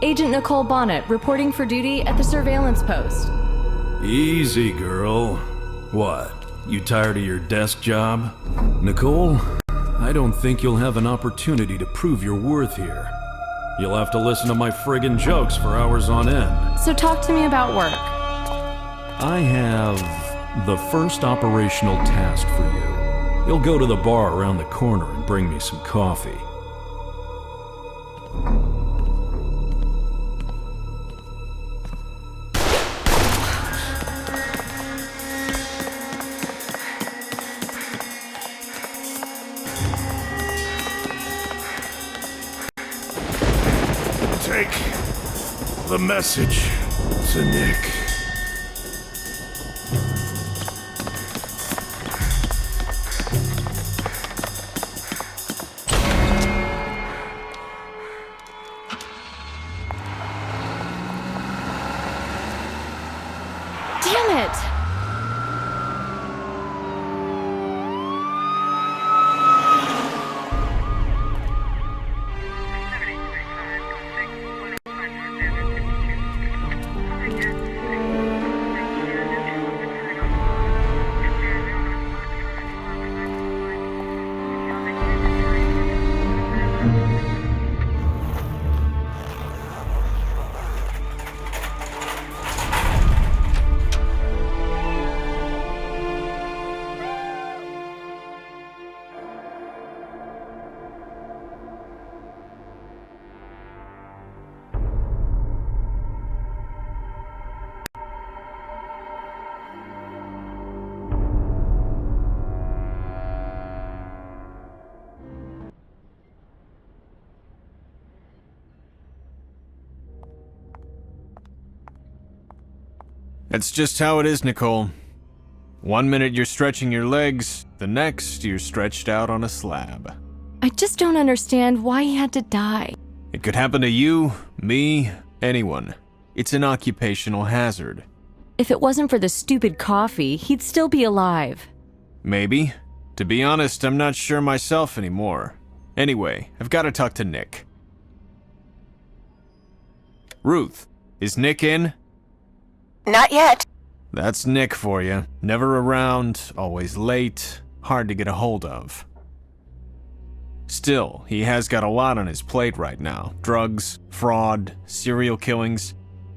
Agent Nicole Bonnet, reporting for duty at the surveillance post. Easy, girl. What, you tired of your desk job? Nicole, I don't think you'll have an opportunity to prove your worth here. You'll have to listen to my friggin' jokes for hours on end. So talk to me about work. I have the first operational task for you. You'll go to the bar around the corner and bring me some coffee. Take the message to Nick. Damn it! That's just how it is, Nicole. One minute you're stretching your legs, the next you're stretched out on a slab. I just don't understand why he had to die. It could happen to you, me, anyone. It's an occupational hazard. If it wasn't for the stupid coffee, he'd still be alive. Maybe. To be honest, I'm not sure myself anymore. Anyway, I've got to talk to Nick. Ruth, is Nick in? Not yet. That's Nick for you. Never around, always late, hard to get a hold of. Still, he has got a lot on his plate right now. Drugs, fraud, serial killings,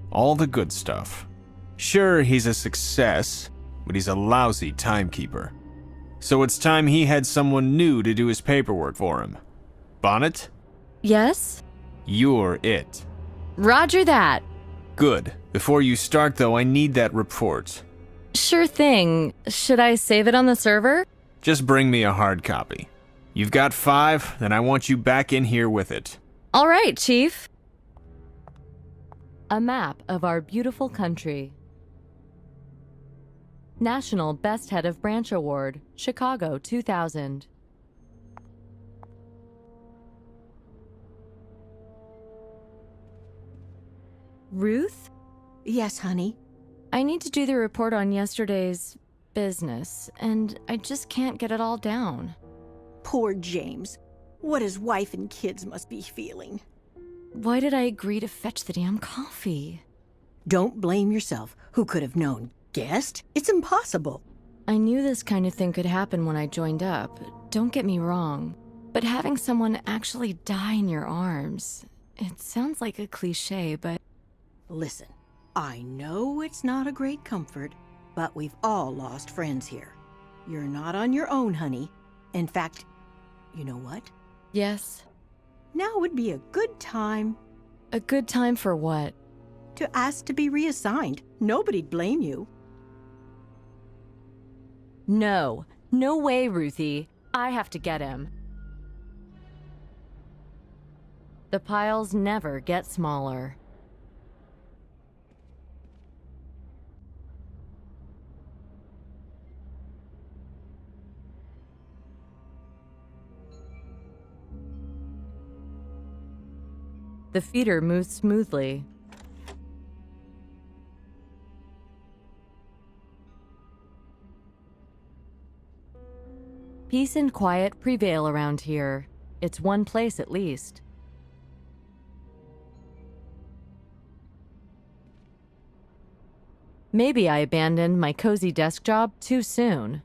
all the good stuff. Sure, he's a success, but he's a lousy timekeeper. So it's time he had someone new to do his paperwork for him. Bonnet? Yes? You're it. Roger that. Good. Before you start, though, I need that report. Sure thing. Should I save it on the server? Just bring me a hard copy. You've got 5, then I want you back in here with it. All right, Chief. A map of our beautiful country. National Best Head of Branch Award, Chicago 2000. Ruth? Yes, honey. I need to do the report on yesterday's business, and I just can't get it all down. Poor James. What his wife and kids must be feeling. Why did I agree to fetch the damn coffee? Don't blame yourself. Who could have known? Guessed? It's impossible. I knew this kind of thing could happen when I joined up. Don't get me wrong. But having someone actually die in your arms, it sounds like a cliche, but... Listen, I know it's not a great comfort, but we've all lost friends here. You're not on your own, honey. In fact, you know what? Yes? Now would be a good time. A good time for what? To ask to be reassigned. Nobody'd blame you. No. No way, Ruthie. I have to get him. The piles never get smaller. The feeder moves smoothly. Peace and quiet prevail around here. It's one place at least. Maybe I abandoned my cozy desk job too soon.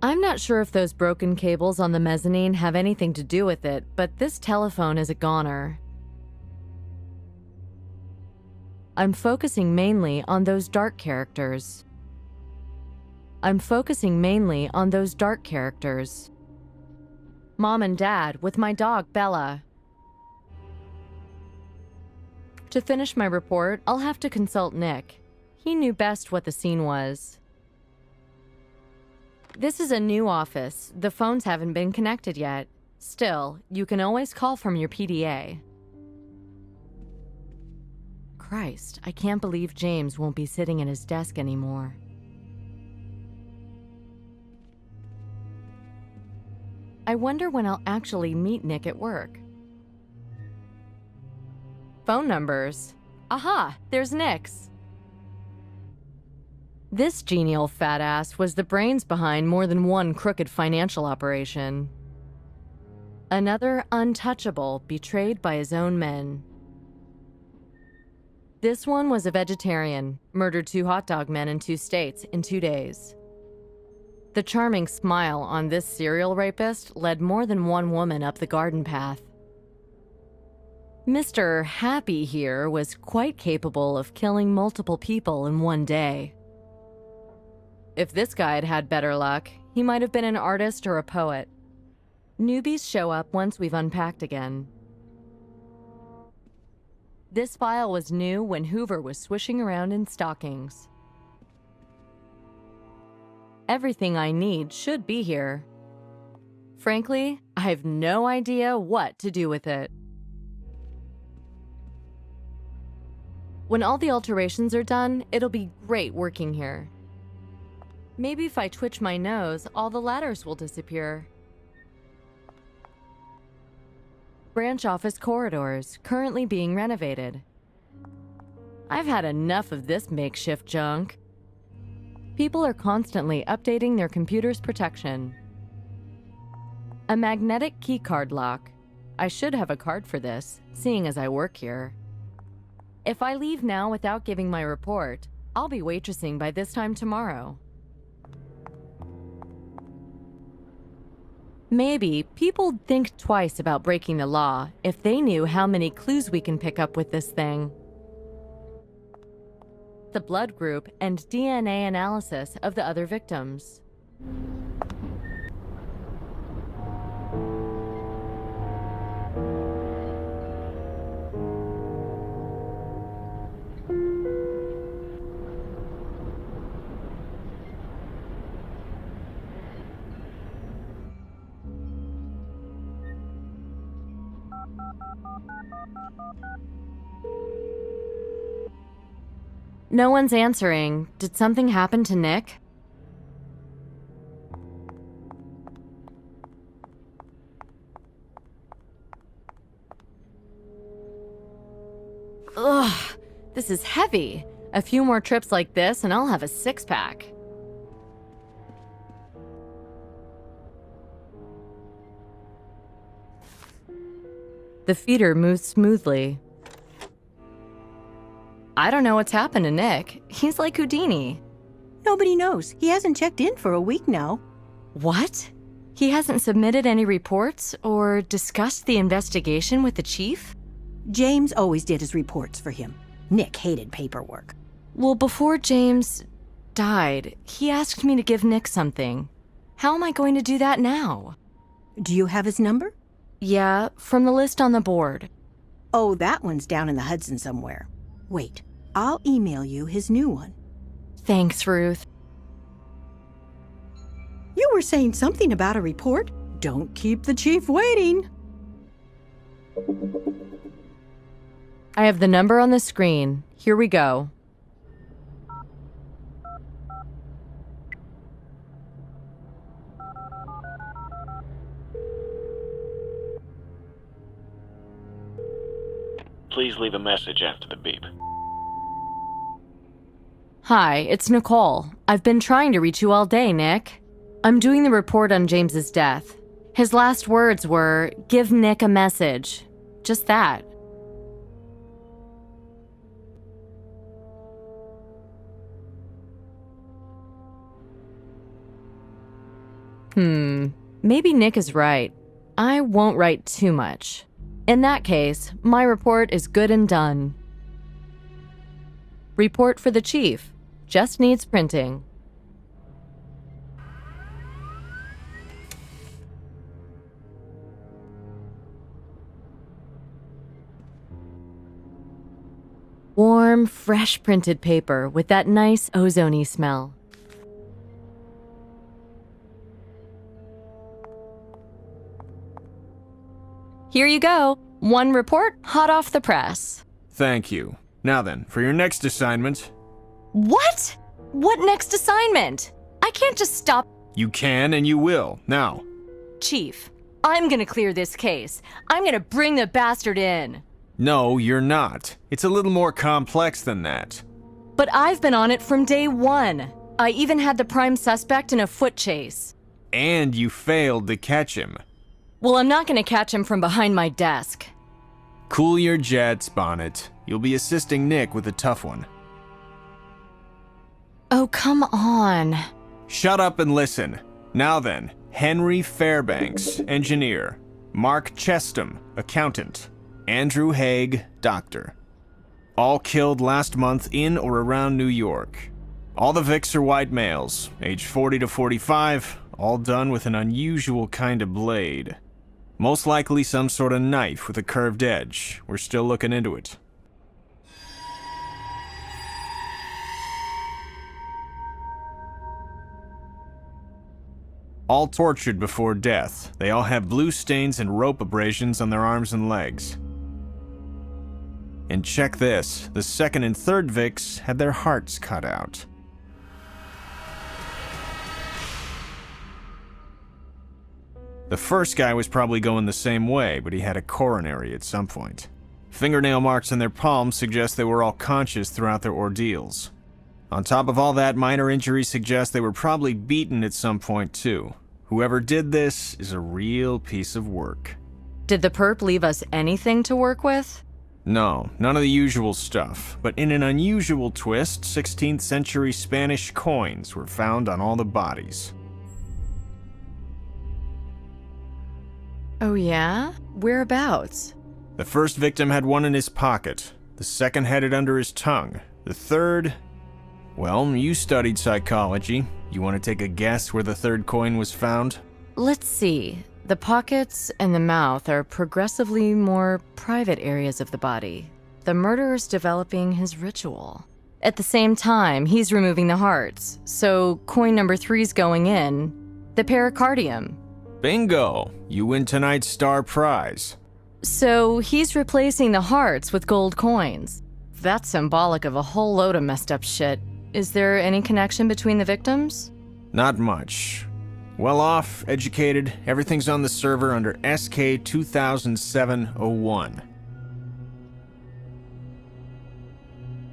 I'm not sure if those broken cables on the mezzanine have anything to do with it, but this telephone is a goner. I'm focusing mainly on those dark characters. Mom and Dad with my dog, Bella. To finish my report, I'll have to consult Nick. He knew best what the scene was. This is a new office. The phones haven't been connected yet. Still, you can always call from your PDA. Christ, I can't believe James won't be sitting at his desk anymore. I wonder when I'll actually meet Nick at work. Phone numbers. Aha, there's Nick's. This genial fat ass was the brains behind more than one crooked financial operation. Another untouchable betrayed by his own men. This one was a vegetarian, murdered 2 hot dog men in 2 states in 2 days. The charming smile on this serial rapist led more than one woman up the garden path. Mr. Happy here was quite capable of killing multiple people in one day. If this guy had had better luck, he might have been an artist or a poet. Newbies show up once we've unpacked again. This file was new when Hoover was swishing around in stockings. Everything I need should be here. Frankly, I have no idea what to do with it. When all the alterations are done, it'll be great working here. Maybe if I twitch my nose, all the ladders will disappear. Branch office corridors, currently being renovated. I've had enough of this makeshift junk. People are constantly updating their computer's protection. A magnetic keycard lock. I should have a card for this, seeing as I work here. If I leave now without giving my report, I'll be waitressing by this time tomorrow. Maybe people'd think twice about breaking the law if they knew how many clues we can pick up with this thing. The blood group and DNA analysis of the other victims. No one's answering. Did something happen to Nick? Ugh, this is heavy. A few more trips like this and I'll have a 6-pack. The feeder moves smoothly. I don't know what's happened to Nick. He's like Houdini. Nobody knows. He hasn't checked in for a week now. What? He hasn't submitted any reports or discussed the investigation with the chief? James always did his reports for him. Nick hated paperwork. Well, before James died, he asked me to give Nick something. How am I going to do that now? Do you have his number? Yeah, from the list on the board. Oh, that one's down in the Hudson somewhere. Wait, I'll email you his new one. Thanks, Ruth. You were saying something about a report? Don't keep the chief waiting. I have the number on the screen. Here we go. Please leave a message after the beep. Hi, it's Nicole. I've been trying to reach you all day, Nick. I'm doing the report on James's death. His last words were, "Give Nick a message." Just that. Maybe Nick is right. I won't write too much. In that case, my report is good and done. Report for the chief. Just needs printing. Warm, fresh printed paper with that nice ozone-y smell. Here you go. One report, hot off the press. Thank you. Now then, for your next assignment. What? What next assignment? I can't just stop. You can and you will. Now. Chief, I'm gonna clear this case. I'm gonna bring the bastard in. No, you're not. It's a little more complex than that. But I've been on it from day one. I even had the prime suspect in a foot chase. And you failed to catch him. Well, I'm not gonna catch him from behind my desk. Cool your jets, Bonnet. You'll be assisting Nick with a tough one. Oh, come on. Shut up and listen. Now then, Henry Fairbanks, engineer. Mark Chestham, accountant. Andrew Haig, doctor. All killed last month in or around New York. All the Vics are white males, age 40 to 45, all done with an unusual kind of blade. Most likely some sort of knife with a curved edge. We're still looking into it. All tortured before death. They all have blue stains and rope abrasions on their arms and legs. And check this, the second and third Vics had their hearts cut out. The first guy was probably going the same way, but he had a coronary at some point. Fingernail marks on their palms suggest they were all conscious throughout their ordeals. On top of all that, minor injuries suggest they were probably beaten at some point too. Whoever did this is a real piece of work. Did the perp leave us anything to work with? No, none of the usual stuff, but in an unusual twist, 16th century Spanish coins were found on all the bodies. Oh yeah? Whereabouts? The first victim had one in his pocket, the second had it under his tongue, the third... Well, you studied psychology. You want to take a guess where the third coin was found? Let's see. The pockets and the mouth are progressively more private areas of the body. The murderer's developing his ritual. At the same time, he's removing the hearts, so coin number 3's going in the pericardium. Bingo! You win tonight's star prize. So he's replacing the hearts with gold coins. That's symbolic of a whole load of messed up shit. Is there any connection between the victims? Not much. Well off, educated, everything's on the server under SK 2007-01.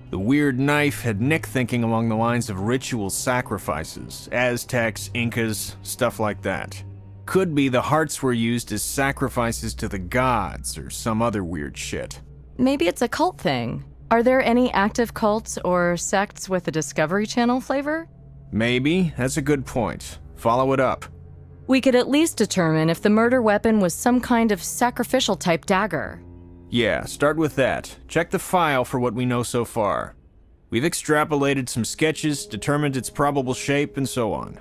The weird knife had Nick thinking along the lines of ritual sacrifices, Aztecs, Incas, stuff like that. Could be the hearts were used as sacrifices to the gods or some other weird shit. Maybe it's a cult thing. Are there any active cults or sects with a Discovery Channel flavor? Maybe, that's a good point. Follow it up. We could at least determine if the murder weapon was some kind of sacrificial type dagger. Yeah, start with that. Check the file for what we know so far. We've extrapolated some sketches, determined its probable shape, and so on.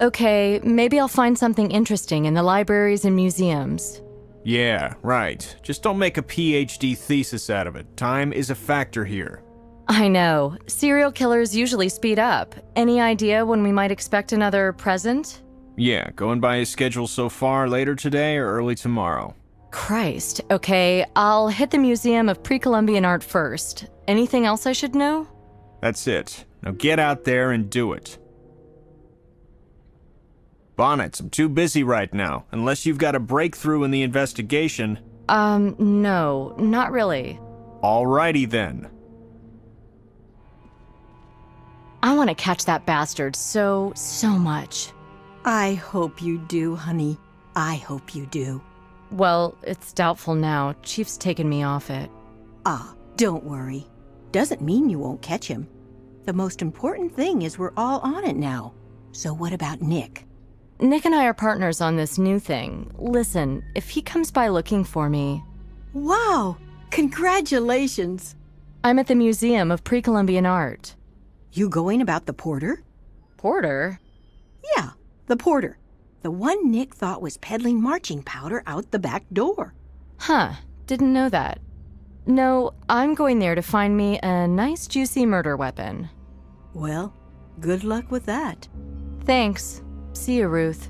Okay, maybe I'll find something interesting in the libraries and museums. Yeah, right. Just don't make a PhD thesis out of it. Time is a factor here. I know. Serial killers usually speed up. Any idea when we might expect another present? Yeah, going by his schedule so far, later today or early tomorrow. Christ. Okay, I'll hit the Museum of Pre-Columbian Art first. Anything else I should know? That's it. Now get out there and do it. Bonnet, I'm too busy right now. Unless you've got a breakthrough in the investigation. No, not really. Alrighty then. I want to catch that bastard so much. I hope you do, honey. I hope you do. Well, it's doubtful now. Chief's taken me off it. Ah, don't worry. Doesn't mean you won't catch him. The most important thing is we're all on it now. So what about Nick? Nick and I are partners on this new thing. Listen, if he comes by looking for me... Wow! Congratulations! I'm at the Museum of Pre-Columbian Art. You going about the porter? Porter? Yeah, the porter. The one Nick thought was peddling marching powder out the back door. Huh, didn't know that. No, I'm going there to find me a nice juicy murder weapon. Well, good luck with that. Thanks. See you, Ruth.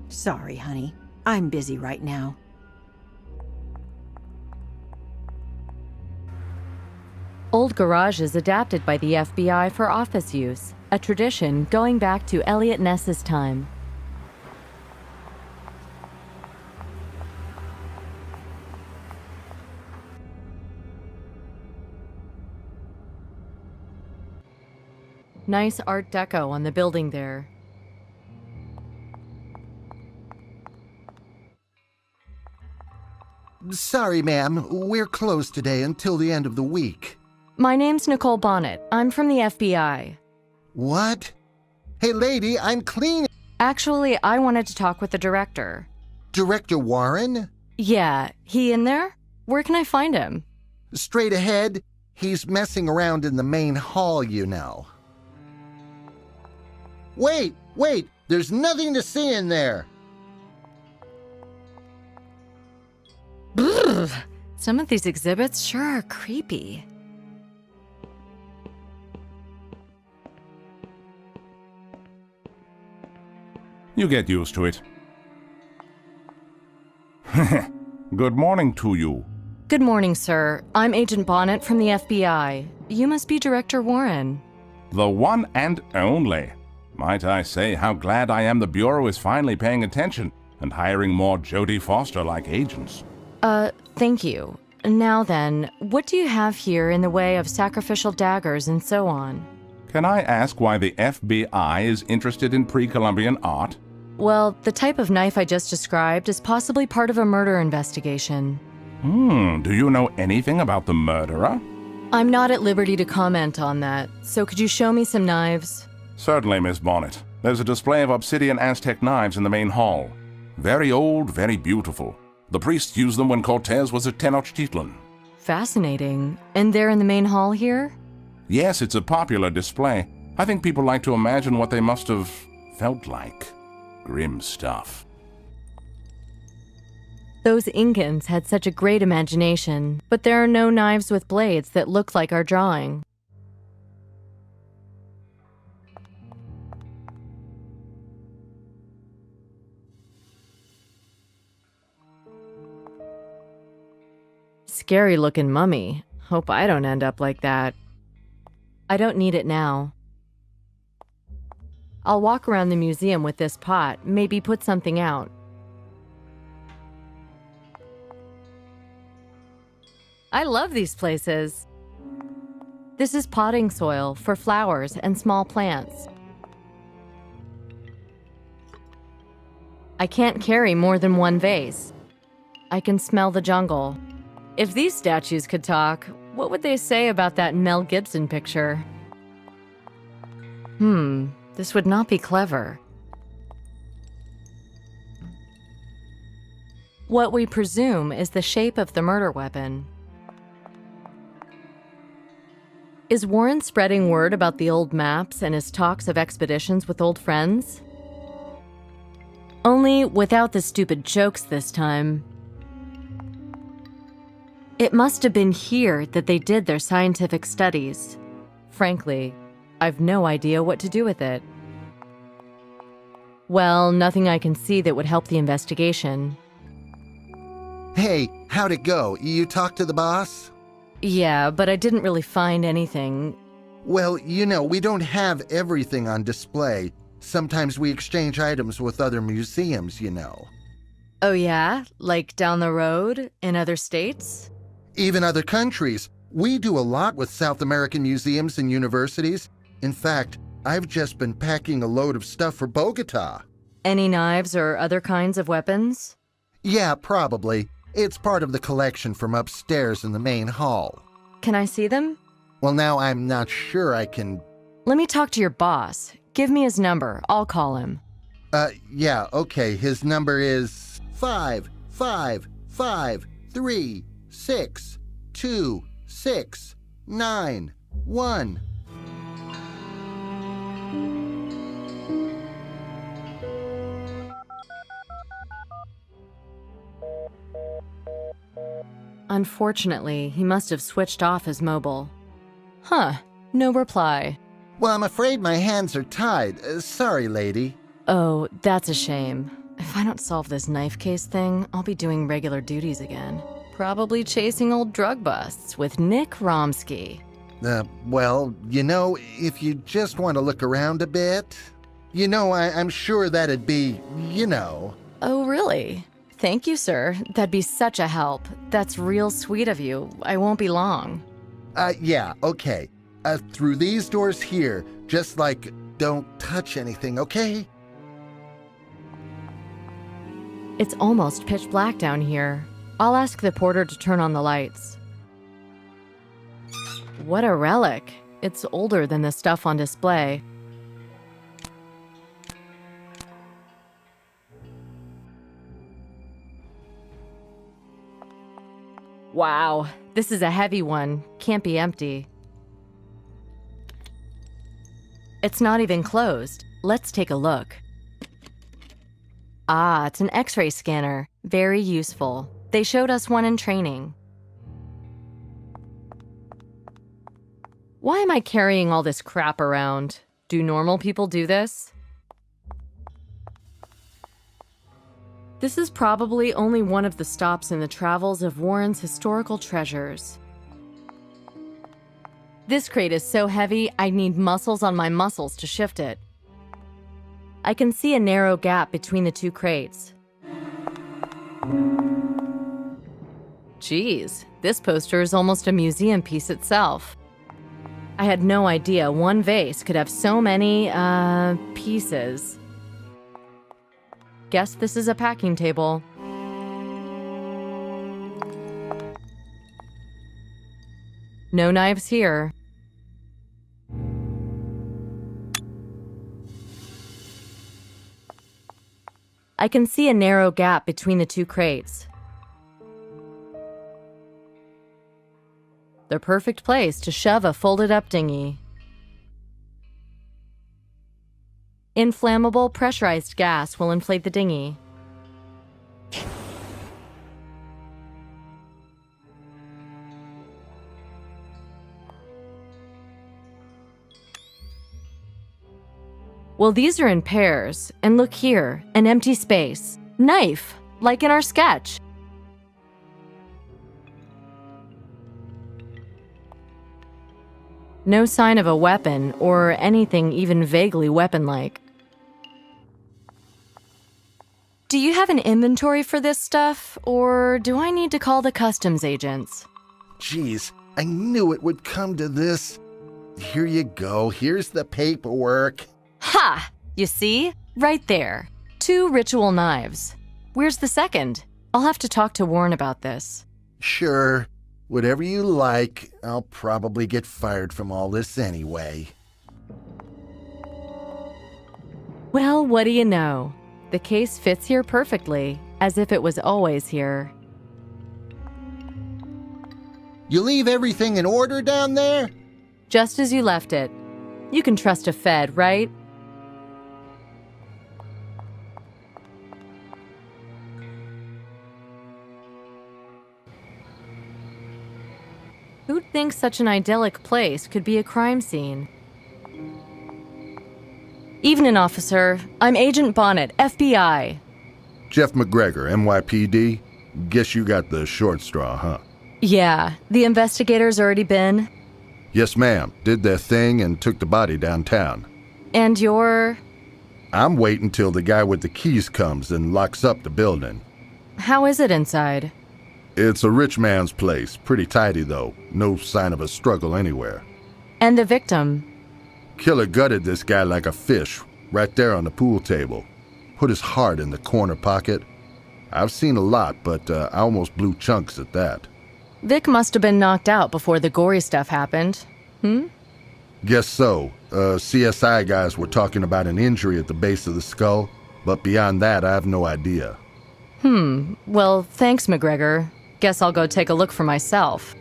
Sorry, honey. I'm busy right now. Old garages adapted by the FBI for office use, a tradition going back to Eliot Ness's time. Nice Art Deco on the building there. Sorry, ma'am. We're closed today until the end of the week. My name's Nicole Bonnet. I'm from the FBI. What? Hey, lady, I'm clean. Actually, I wanted to talk with the director. Director Warren? Yeah, he in there? Where can I find him? Straight ahead. He's messing around in the main hall, you know. Wait! There's nothing to see in there. Brrr. Some of these exhibits sure are creepy. You get used to it. Good morning to you. Good morning, sir. I'm Agent Bonnet from the FBI. You must be Director Warren. The one and only. Might I say how glad I am the Bureau is finally paying attention and hiring more Jodie Foster-like agents. Thank you. Now then, what do you have here in the way of sacrificial daggers and so on? Can I ask why the FBI is interested in pre-Columbian art? Well, the type of knife I just described is possibly part of a murder investigation. Do you know anything about the murderer? I'm not at liberty to comment on that, so could you show me some knives? Certainly, Miss Bonnet. There's a display of obsidian Aztec knives in the main hall. Very old, very beautiful. The priests used them when Cortez was at Tenochtitlan. Fascinating. And they're in the main hall here? Yes, it's a popular display. I think people like to imagine what they must have felt like. Grim stuff. Those Incans had such a great imagination, but there are no knives with blades that look like our drawing. Scary looking mummy. Hope I don't end up like that. I don't need it now. I'll walk around the museum with this pot, maybe put something out. I love these places. This is potting soil for flowers and small plants. I can't carry more than one vase. I can smell the jungle. If these statues could talk, what would they say about that Mel Gibson picture? This would not be clever. What we presume is the shape of the murder weapon. Is Warren spreading word about the old maps and his talks of expeditions with old friends? Only without the stupid jokes this time. It must have been here that they did their scientific studies. Frankly, I've no idea what to do with it. Well, nothing I can see that would help the investigation. Hey, how'd it go? You talked to the boss? Yeah, but I didn't really find anything. Well, you know, we don't have everything on display. Sometimes we exchange items with other museums, you know. Oh yeah? Like down the road, in other states? Even other countries. We do a lot with South American museums and universities. In fact, I've just been packing a load of stuff for Bogota. Any knives or other kinds of weapons? Yeah, probably. It's part of the collection from upstairs in the main hall. Can I see them? Well, now I'm not sure I can... Let me talk to your boss. Give me his number. I'll call him. Yeah, okay. His number is 555362691. Unfortunately, he must have switched off his mobile. Huh, no reply. Well, I'm afraid my hands are tied. Sorry, lady. Oh, that's a shame. If I don't solve this knife case thing, I'll be doing regular duties again. Probably chasing old drug busts with Nick Romsky. Well, if you just want to look around a bit, I'm sure that'd be. Oh, really? Thank you, sir. That'd be such a help. That's real sweet of you. I won't be long. Yeah, okay. Through these doors here, just don't touch anything, okay? It's almost pitch black down here. I'll ask the porter to turn on the lights. What a relic. It's older than the stuff on display. Wow, this is a heavy one. Can't be empty. It's not even closed. Let's take a look. Ah, it's an X-ray scanner. Very useful. They showed us one in training. Why am I carrying all this crap around? Do normal people do this? This is probably only one of the stops in the travels of Warren's historical treasures. This crate is so heavy, I need muscles on my muscles to shift it. I can see a narrow gap between the two crates. Geez, this poster is almost a museum piece itself. I had no idea one vase could have so many, pieces. Guess this is a packing table. No knives here. I can see a narrow gap between the two crates. The perfect place to shove a folded-up dinghy. Inflammable pressurized gas will inflate the dinghy. Well, these are in pairs, and look here, an empty space. Knife, like in our sketch. No sign of a weapon or anything even vaguely weapon-like. Do you have an inventory for this stuff, or do I need to call the customs agents? Jeez, I knew it would come to this. Here you go. Here's the paperwork. Ha! You see? Right there. 2 ritual knives. Where's the second? I'll have to talk to Warren about this. Sure. Whatever you like. I'll probably get fired from all this anyway. Well, what do you know? The case fits here perfectly, as if it was always here. You leave everything in order down there? Just as you left it. You can trust a Fed, right? Who'd think such an idyllic place could be a crime scene? Evening, officer. I'm Agent Bonnet, FBI. Jeff McGregor, NYPD. Guess you got the short straw, huh? Yeah, the investigators already been. Yes, ma'am. Did their thing and took the body downtown. And you're... I'm waiting till the guy with the keys comes and locks up the building. How is it inside? It's a rich man's place. Pretty tidy, though. No sign of a struggle anywhere. And the victim? Killer gutted this guy like a fish, right there on the pool table. Put his heart in the corner pocket. I've seen a lot, but I almost blew chunks at that. Vic must have been knocked out before the gory stuff happened. Guess so. CSI guys were talking about an injury at the base of the skull, but beyond that, I have no idea. Well, thanks, McGregor. Guess I'll go take a look for myself.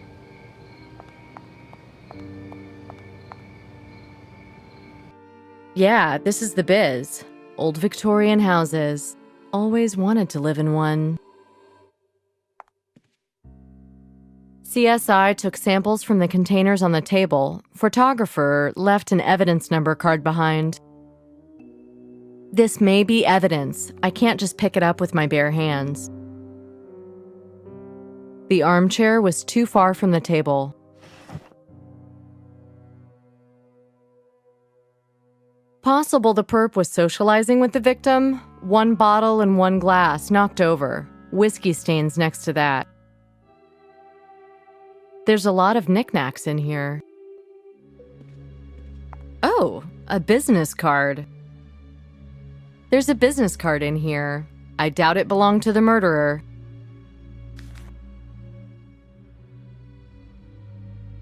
Yeah, this is the biz. Old Victorian houses. Always wanted to live in one. CSI took samples from the containers on the table. Photographer left an evidence number card behind. This may be evidence. I can't just pick it up with my bare hands. The armchair was too far from the table. Possible the perp was socializing with the victim. 1 bottle and 1 glass knocked over. Whiskey stains next to that. There's a lot of knickknacks in here. Oh, a business card. There's a business card in here. I doubt it belonged to the murderer.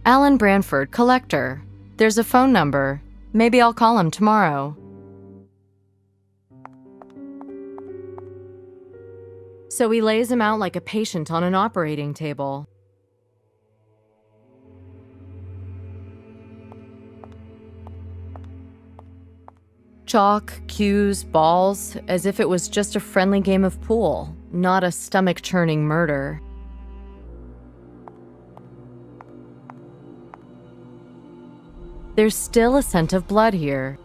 Alan Branford, collector. There's a phone number. Maybe I'll call him tomorrow. So he lays him out like a patient on an operating table. Chalk, cues, balls, as if it was just a friendly game of pool, not a stomach-churning murder. There's still a scent of blood here.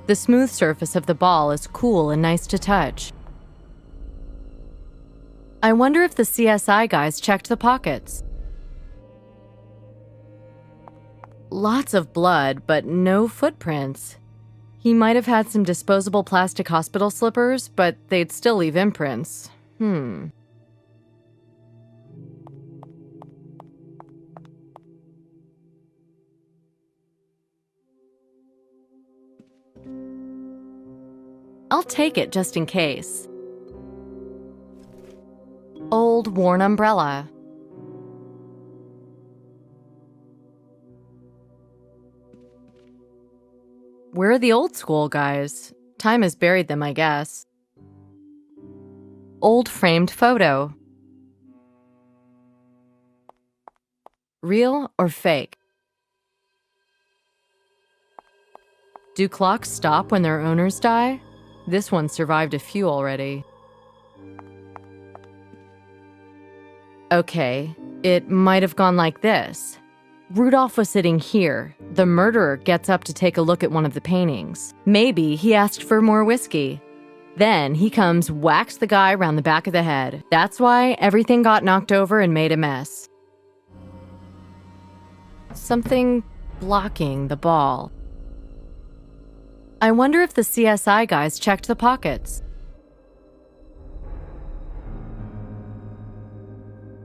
The smooth surface of the ball is cool and nice to touch. I wonder if the CSI guys checked the pockets. Lots of blood, but no footprints. He might have had some disposable plastic hospital slippers, but they'd still leave imprints. I'll take it just in case. Old worn umbrella. Where are the old school guys? Time has buried them, I guess. Old framed photo. Real or fake? Do clocks stop when their owners die? This one survived a few already. Okay, it might have gone like this. Rudolph was sitting here. The murderer gets up to take a look at one of the paintings. Maybe he asked for more whiskey. Then he comes, whacks the guy around the back of the head. That's why everything got knocked over and made a mess. Something blocking the ball. I wonder if the CSI guys checked the pockets.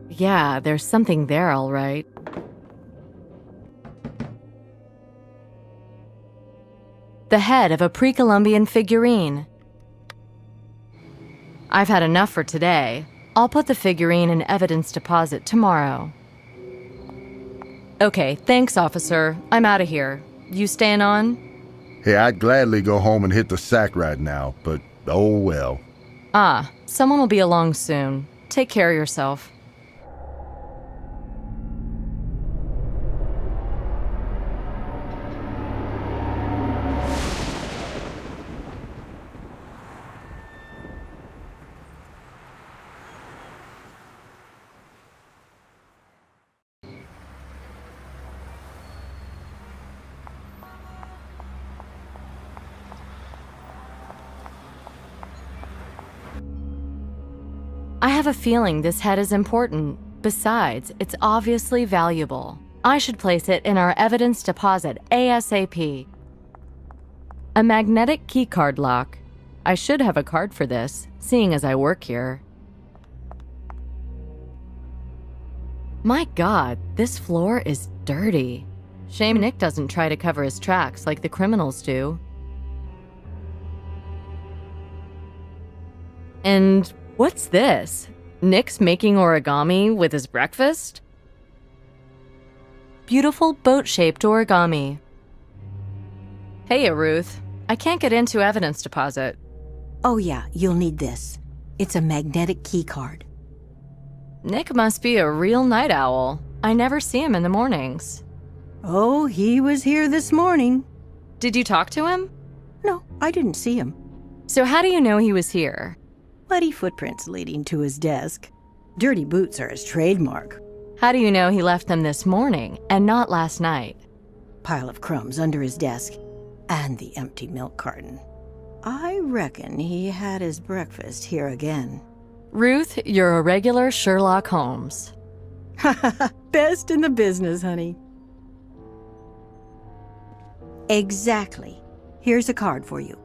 Yeah, there's something there, all right. The head of a pre-Columbian figurine. I've had enough for today. I'll put the figurine in evidence deposit tomorrow. Okay, thanks, officer. I'm out of here. You staying on? Hey, I'd gladly go home and hit the sack right now, but oh well. Someone will be along soon. Take care of yourself. I have a feeling this head is important. Besides, it's obviously valuable. I should place it in our evidence deposit ASAP. A magnetic keycard lock. I should have a card for this, seeing as I work here. My God, this floor is dirty. Shame Nick doesn't try to cover his tracks like the criminals do. And what's this? Nick's making origami with his breakfast? beautiful boat-shaped origami. Hey, Ruth. I can't get into evidence deposit. Oh yeah, you'll need this. It's a magnetic key card. Nick must be a real night owl. I never see him in the mornings. Oh, he was here this morning. Did you talk to him? No, I didn't see him. So how do you know he was here? Muddy footprints leading to his desk. Dirty boots are his trademark. How do you know he left them this morning and not last night? Pile of crumbs under his desk and the empty milk carton. I reckon he had his breakfast here again. Ruth, you're a regular Sherlock Holmes. Best in the business, honey. Exactly. Here's a card for you.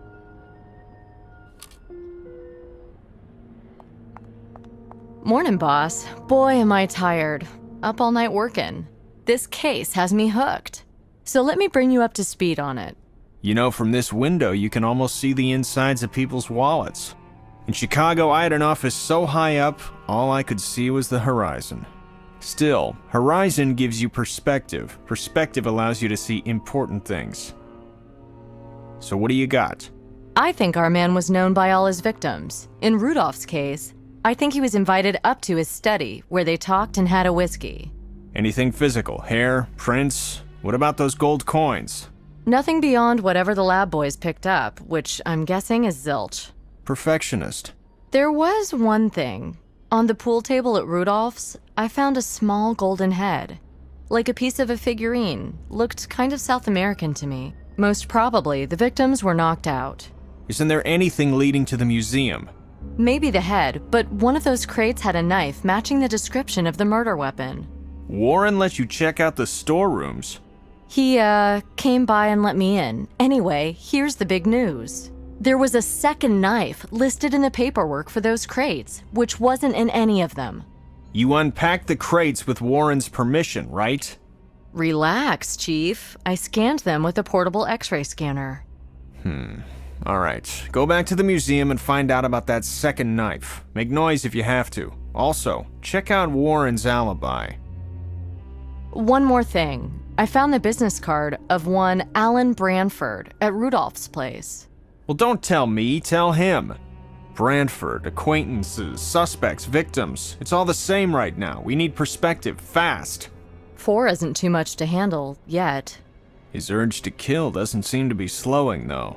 Morning, boss. Boy, am I tired. Up all night working. This case has me hooked. So let me bring you up to speed on it. You know, from this window, you can almost see the insides of people's wallets. In Chicago, I had an office so high up, all I could see was the horizon. Still, horizon gives you perspective. Perspective allows you to see important things. So what do you got? I think our man was known by all his victims. In Rudolph's case, I think he was invited up to his study, where they talked and had a whiskey. Anything physical? Hair? Prints? What about those gold coins? Nothing beyond whatever the lab boys picked up, which I'm guessing is zilch. Perfectionist. There was one thing. On the pool table at Rudolph's, I found a small golden head. Like a piece of a figurine. Looked kind of South American to me. Most probably, the victims were knocked out. Isn't there anything leading to the museum? Maybe the head, but one of those crates had a knife matching the description of the murder weapon. Warren let you check out the storerooms. He, came by and let me in. Anyway, here's the big news. There was a second knife listed in the paperwork for those crates, which wasn't in any of them. You unpacked the crates with Warren's permission, right? Relax, Chief. I scanned them with a portable X-ray scanner. All right. Go back to the museum and find out about that second knife. Make noise if you have to. Also, check out Warren's alibi. One more thing. I found the business card of one Alan Branford at Rudolph's place. Well, don't tell me, tell him. Branford, acquaintances, suspects, victims. It's all the same right now. We need perspective, fast. 4 isn't too much to handle, yet. His urge to kill doesn't seem to be slowing, though.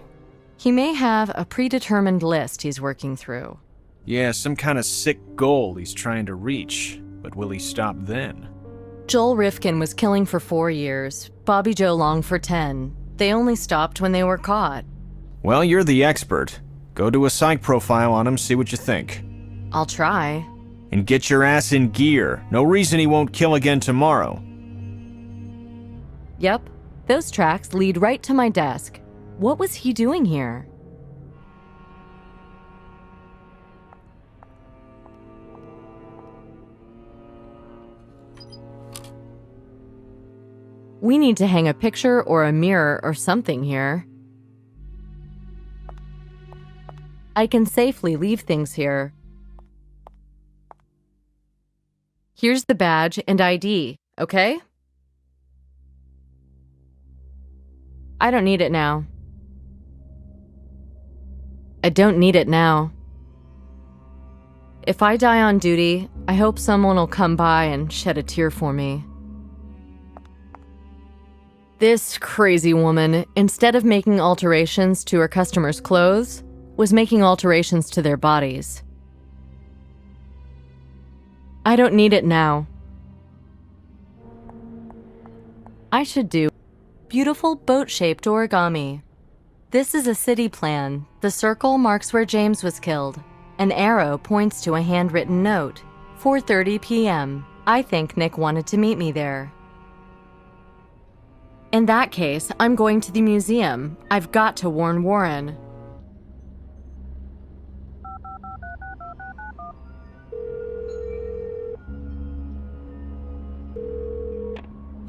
He may have a predetermined list he's working through. Yeah, some kind of sick goal he's trying to reach. But will he stop then? Joel Rifkin was killing for 4 years, Bobby Joe Long for 10. They only stopped when they were caught. Well, you're the expert. Go do a psych profile on him, see what you think. I'll try. And get your ass in gear. No reason he won't kill again tomorrow. Yep, those tracks lead right to my desk. What was he doing here? We need to hang a picture or a mirror or something here. I can safely leave things here. Here's the badge and ID, okay? I don't need it now. I don't need it now. If I die on duty, I hope someone will come by and shed a tear for me. This crazy woman, instead of making alterations to her customers' clothes, was making alterations to their bodies. I don't need it now. I should do beautiful boat-shaped origami. This is a city plan. The circle marks where James was killed. An arrow points to a handwritten note. 4:30 p.m. I think Nick wanted to meet me there. In that case, I'm going to the museum. I've got to warn Warren.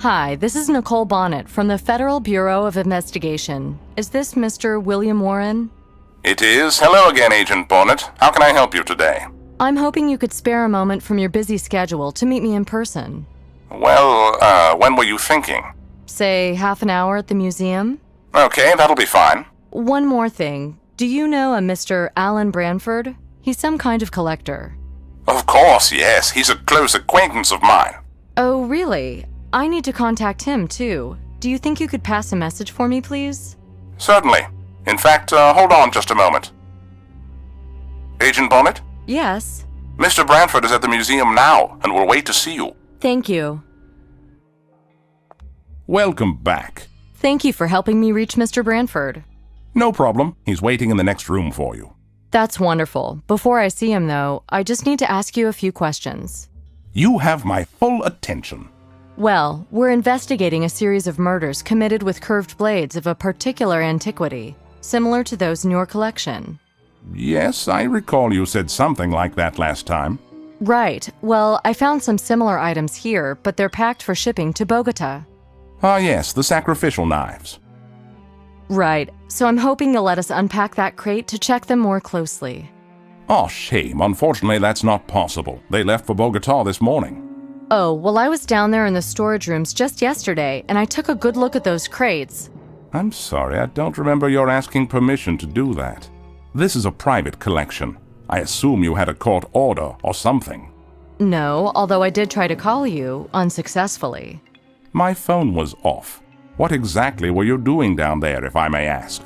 Hi, this is Nicole Bonnet from the Federal Bureau of Investigation. Is this Mr. William Warren? It is. Hello again, Agent Bonnet. How can I help you today? I'm hoping you could spare a moment from your busy schedule to meet me in person. Well, when were you thinking? Say half an hour at the museum? Okay, that'll be fine. One more thing. Do you know a Mr. Alan Branford? He's some kind of collector. Of course, yes. He's a close acquaintance of mine. Oh, really? I need to contact him, too. Do you think you could pass a message for me, please? Certainly. In fact, hold on just a moment. Agent Bonnet? Yes. Mr. Branford is at the museum now and will wait to see you. Thank you. Welcome back. Thank you for helping me reach Mr. Branford. No problem. He's waiting in the next room for you. That's wonderful. Before I see him, though, I just need to ask you a few questions. You have my full attention. Well, we're investigating a series of murders committed with curved blades of a particular antiquity, similar to those in your collection. Yes, I recall you said something like that last time. Right. Well, I found some similar items here, but they're packed for shipping to Bogota. Ah, yes, the sacrificial knives. Right. So I'm hoping you'll let us unpack that crate to check them more closely. Oh, shame. Unfortunately, that's not possible. They left for Bogota this morning. Oh, well, I was down there in the storage rooms just yesterday, and I took a good look at those crates. I'm sorry, I don't remember your asking permission to do that. This is a private collection. I assume you had a court order or something. No, although I did try to call you, unsuccessfully. My phone was off. What exactly were you doing down there, if I may ask?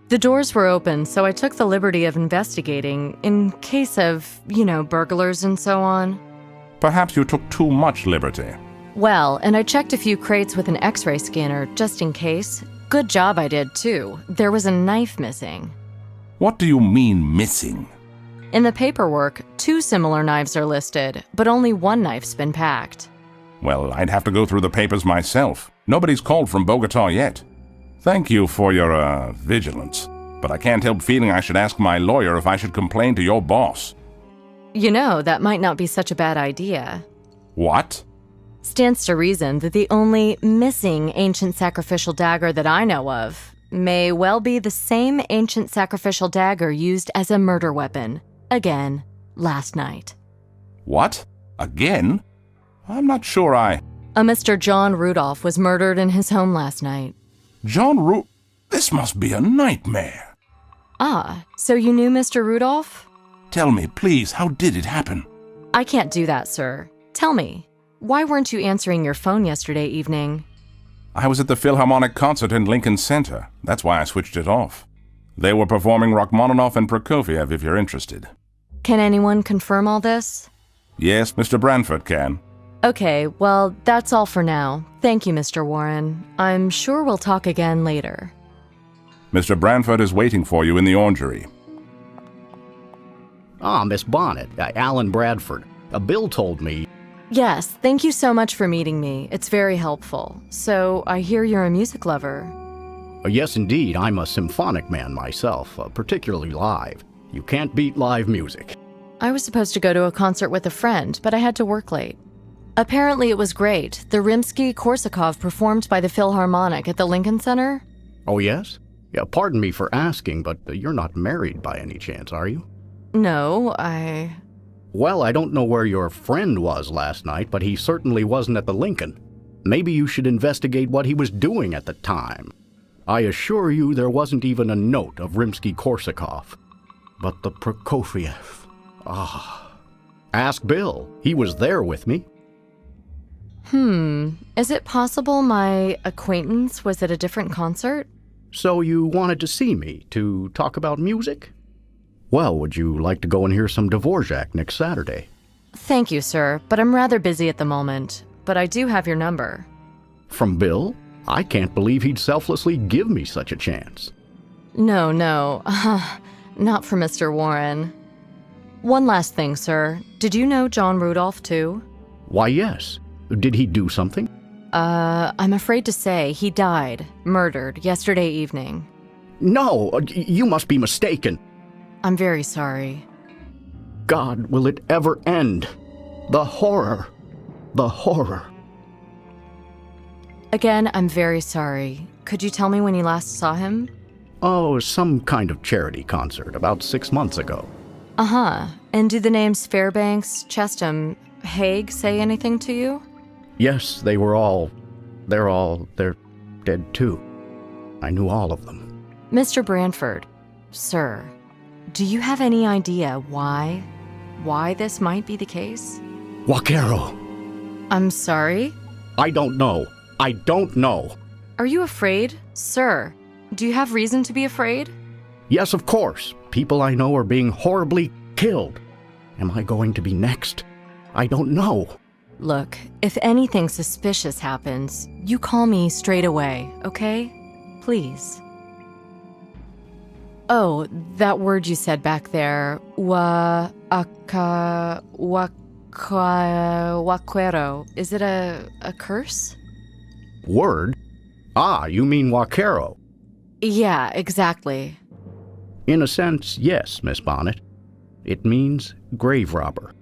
The doors were open, so I took the liberty of investigating, in case of, burglars and so on. Perhaps you took too much liberty. Well, and I checked a few crates with an X-ray scanner, just in case. Good job I did, too. There was a knife missing. What do you mean, missing? In the paperwork, 2 similar knives are listed, but only one knife's been packed. Well, I'd have to go through the papers myself. Nobody's called from Bogota yet. Thank you for your, vigilance. But I can't help feeling I should ask my lawyer if I should complain to your boss. That might not be such a bad idea. What? Stands to reason that the only missing ancient sacrificial dagger that I know of may well be the same ancient sacrificial dagger used as a murder weapon. Again, last night. What? Again? I'm not sure I... A Mr. John Rudolph was murdered in his home last night. This must be a nightmare. Ah, so you knew Mr. Rudolph? Tell me, please, how did it happen? I can't do that, sir. Tell me, why weren't you answering your phone yesterday evening? I was at the Philharmonic concert in Lincoln Center. That's why I switched it off. They were performing Rachmaninoff and Prokofiev, if you're interested. Can anyone confirm all this? Yes, Mr. Branford can. Okay, well, that's all for now. Thank you, Mr. Warren. I'm sure we'll talk again later. Mr. Branford is waiting for you in the orangery. Ah, Miss Bonnet, Alan Bradford. Bill told me... Yes, thank you so much for meeting me. It's very helpful. So, I hear you're a music lover. Yes, indeed. I'm a symphonic man myself, particularly live. You can't beat live music. I was supposed to go to a concert with a friend, but I had to work late. Apparently it was great. The Rimsky-Korsakov performed by the Philharmonic at the Lincoln Center. Oh, yes? Yeah, pardon me for asking, but you're not married by any chance, are you? No, Well, I don't know where your friend was last night, but he certainly wasn't at the Lincoln. Maybe you should investigate what he was doing at the time. I assure you there wasn't even a note of Rimsky-Korsakov. But the Prokofiev... Ask Bill. He was there with me. Is it possible my acquaintance was at a different concert? So you wanted to see me to talk about music? Well, would you like to go and hear some Dvorak next Saturday? Thank you, sir, but I'm rather busy at the moment. But I do have your number. From Bill? I can't believe he'd selflessly give me such a chance. No, not for Mr. Warren. One last thing, sir. Did you know John Rudolph, too? Why, yes. Did he do something? I'm afraid to say he died, murdered, yesterday evening. No, you must be mistaken. I'm very sorry. God, will it ever end? The horror. The horror. Again, I'm very sorry. Could you tell me when you last saw him? Oh, some kind of charity concert about 6 months ago. Uh-huh. And do the names Fairbanks, Chestham, Haig say anything to you? Yes, they're dead too. I knew all of them. Mr. Branford, sir, do you have any idea why this might be the case? Vaquero! I'm sorry? I don't know. I don't know. Are you afraid, sir? Do you have reason to be afraid? Yes, of course. People I know are being horribly killed. Am I going to be next? I don't know. Look, if anything suspicious happens, you call me straight away, okay? Please. Oh, that word you said back there, vaquero. Is it a curse? Word? Ah, you mean vaquero. Yeah, exactly. In a sense, yes, Miss Bonnet. It means grave robber.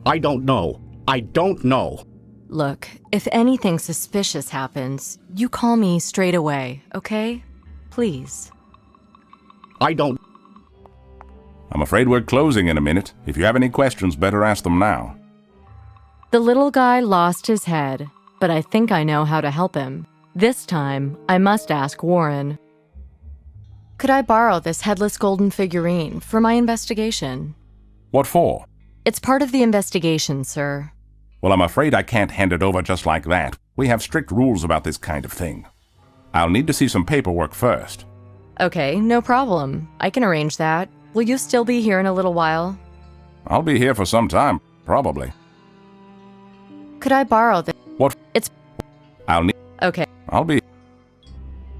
I don't know. I don't know. Look, if anything suspicious happens, you call me straight away, okay? Please. I don't... I'm afraid we're closing in a minute. If you have any questions, better ask them now. The little guy lost his head, but I think I know how to help him. This time, I must ask Warren. Could I borrow this headless golden figurine for my investigation? What for? It's part of the investigation, sir. Well, I'm afraid I can't hand it over just like that. We have strict rules about this kind of thing. I'll need to see some paperwork first. Okay, no problem. I can arrange that. Will you still be here in a little while? I'll be here for some time, probably. Could I borrow this? What? I'll need... Okay. I'll be...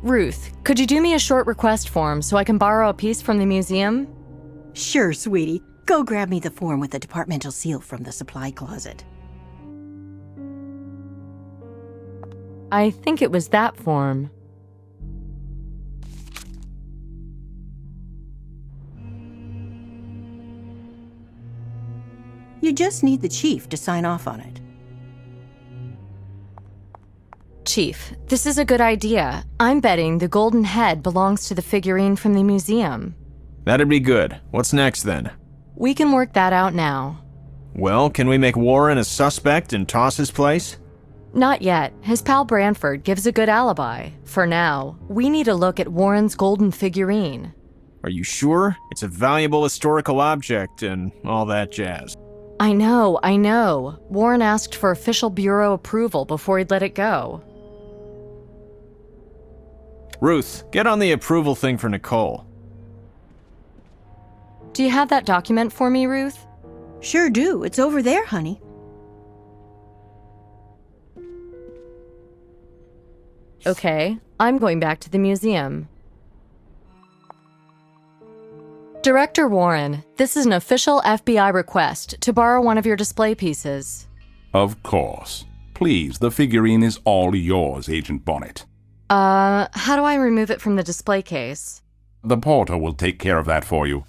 Ruth, could you do me a short request form so I can borrow a piece from the museum? Sure, sweetie. Go grab me the form with the departmental seal from the supply closet. I think it was that form. You just need the chief to sign off on it. Chief, this is a good idea. I'm betting the golden head belongs to the figurine from the museum. That'd be good. What's next then? We can work that out now. Well, can we make Warren a suspect and toss his place? Not yet. His pal Branford gives a good alibi. For now, we need a look at Warren's golden figurine. Are you sure? It's a valuable historical object and all that jazz. I know. Warren asked for official bureau approval before he'd let it go. Ruth, get on the approval thing for Nicole. Do you have that document for me, Ruth? Sure do. It's over there, honey. Okay, I'm going back to the museum. Director Warren, this is an official FBI request to borrow one of your display pieces. Of course. Please, the figurine is all yours, Agent Bonnet. How do I remove it from the display case? The porter will take care of that for you.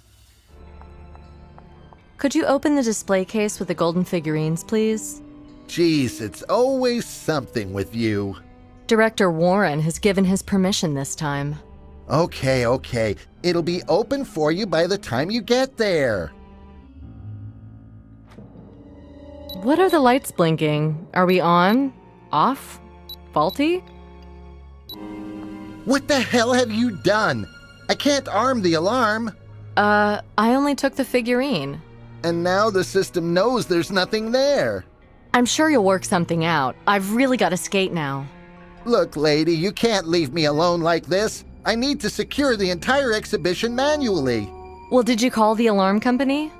Could you open the display case with the golden figurines, please? Geez, it's always something with you. Director Warren has given his permission this time. Okay. It'll be open for you by the time you get there. What are the lights blinking? Are we on? Off? Faulty? What the hell have you done? I can't arm the alarm. I only took the figurine. And now the system knows there's nothing there. I'm sure you'll work something out. I've really got to skate now. Look, lady, you can't leave me alone like this. I need to secure the entire exhibition manually. Well, did you call the alarm company?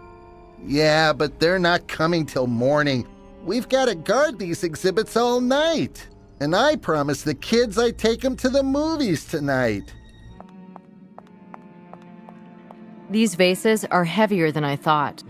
Yeah, but they're not coming till morning. We've got to guard these exhibits all night. And I promised the kids I'd take them to the movies tonight. These vases are heavier than I thought.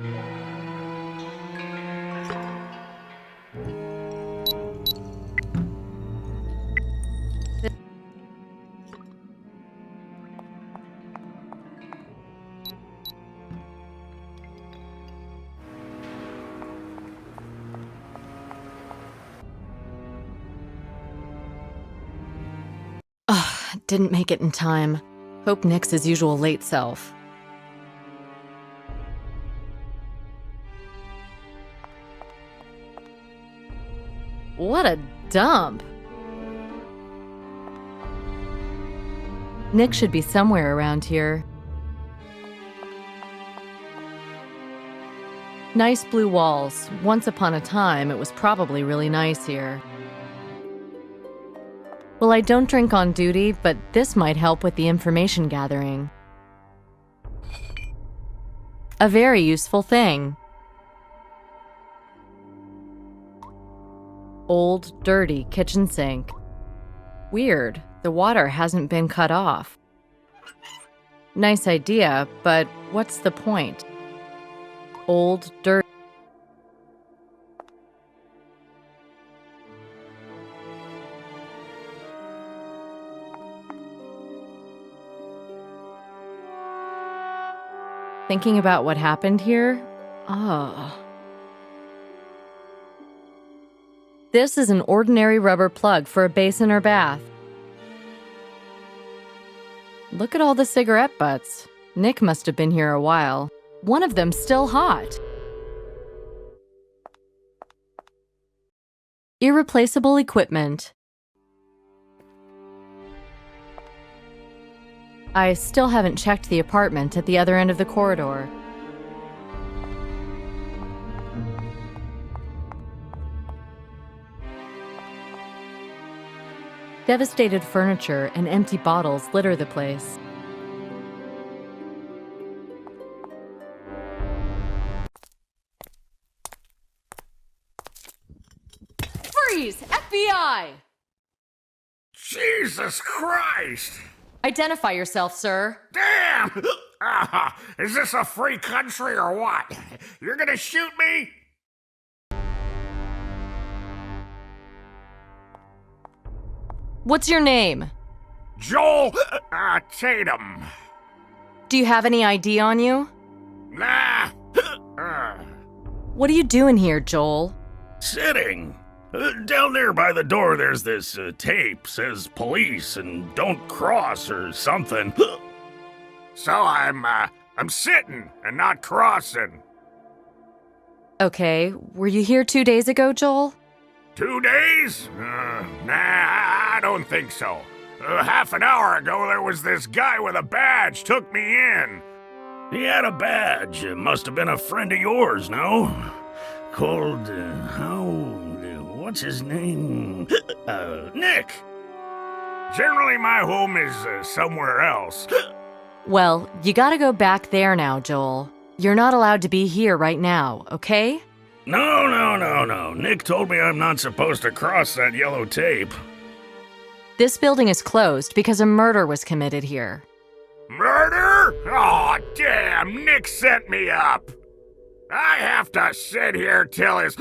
Didn't make it in time. Hope Nick's his usual late self. What a dump. Nick should be somewhere around here. Nice blue walls. Once upon a time, it was probably really nice here. Well, I don't drink on duty, but this might help with the information gathering. A very useful thing. Old, dirty kitchen sink. Weird, the water hasn't been cut off. Nice idea, but what's the point? Old, dirty. Thinking about what happened here? Oh. This is an ordinary rubber plug for a basin or bath. Look at all the cigarette butts. Nick must have been here a while. One of them's still hot. Irreplaceable equipment. I still haven't checked the apartment at the other end of the corridor. Devastated furniture and empty bottles litter the place. Freeze! FBI! Jesus Christ! Identify yourself, sir. Damn! Is this a free country or what? You're gonna shoot me? What's your name? Joel Tatum. Do you have any ID on you? Nah. What are you doing here, Joel? Sitting. Down there by the door, there's this tape, says police and don't cross or something. So I'm sitting and not crossing. Okay, were you here 2 days ago, Joel? 2 days? Nah, I don't think so. Half an hour ago, there was this guy with a badge took me in. He had a badge. It must have been a friend of yours, no? Called, what's his name? Nick. Generally, my home is somewhere else. Well, you gotta go back there now, Joel. You're not allowed to be here right now, okay? No. Nick told me I'm not supposed to cross that yellow tape. This building is closed because a murder was committed here. Murder? Oh, damn, Nick sent me up. I have to sit here till his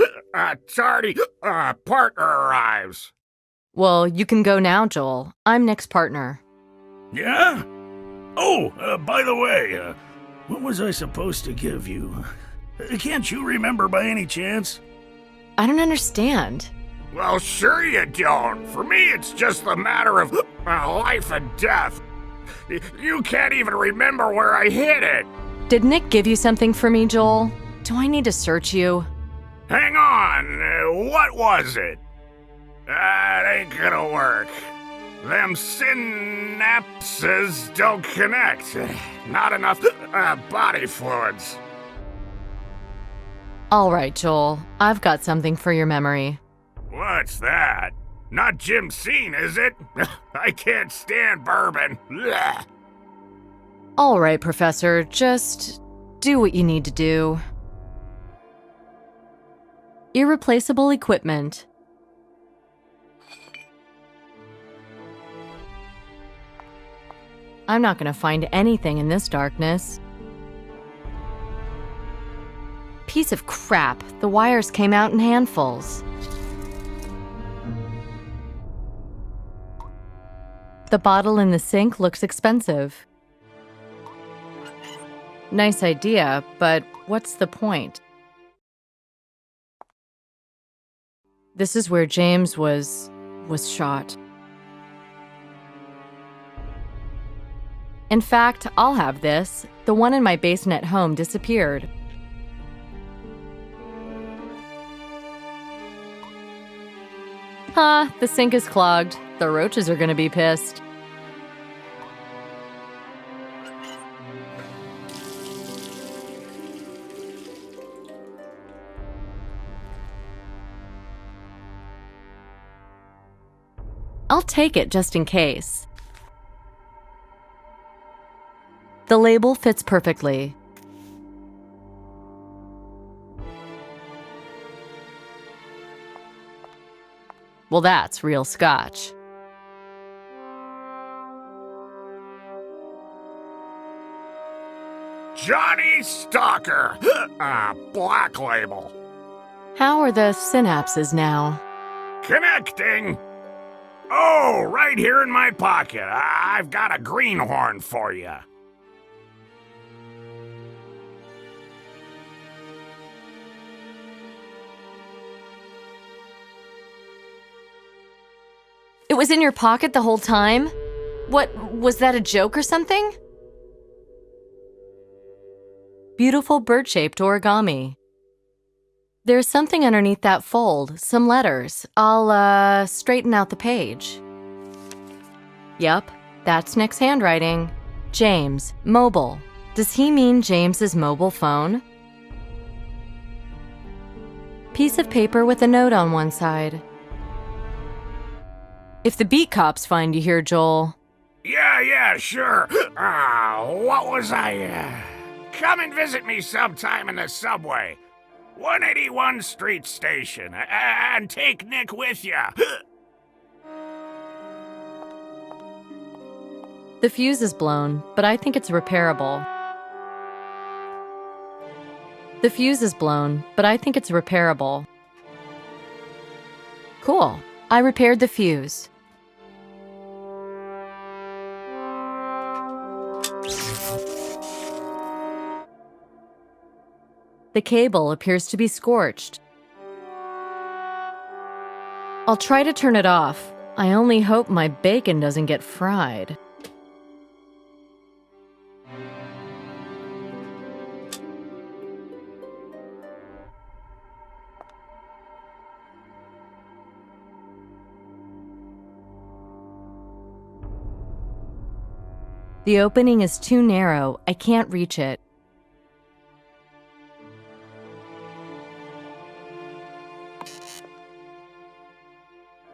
tardy partner arrives. Well, you can go now, Joel. I'm Nick's partner. Yeah? Oh, by the way, what was I supposed to give you? Can't you remember by any chance? I don't understand. Well, sure you don't. For me, it's just a matter of life and death. You can't even remember where I hid it. Did Nick give you something for me, Joel? Do I need to search you? Hang on, what was it? That ain't gonna work. Them synapses don't connect. Not enough body fluids. All right, Joel. I've got something for your memory. What's that? Not Jim Scene, is it? I can't stand bourbon. Blech. All right, Professor. Just do what you need to do. Irreplaceable equipment. I'm not going to find anything in this darkness. Piece of crap. The wires came out in handfuls. The bottle in the sink looks expensive. Nice idea, but what's the point? This is where James was shot. In fact, I'll have this. The one in my basin at home disappeared. The sink is clogged. The roaches are gonna be pissed. I'll take it just in case. The label fits perfectly. Well, that's real scotch. Johnny Stalker! Black label. How are the synapses now? Connecting! Oh, right here in my pocket. I've got a greenhorn for you. It was in your pocket the whole time? What, was that a joke or something? Beautiful bird-shaped origami. There's something underneath that fold, some letters. I'll, straighten out the page. Yup, that's Nick's handwriting. James, mobile. Does he mean James's mobile phone? Piece of paper with a note on one side. If the beat cops find you here, Joel. Yeah, sure. What was I, Come and visit me sometime in the subway. 181 Street Station. And take Nick with you. The fuse is blown, but I think it's repairable. The fuse is blown, but I think it's repairable. Cool. I repaired the fuse. The cable appears to be scorched. I'll try to turn it off. I only hope my bacon doesn't get fried. The opening is too narrow. I can't reach it.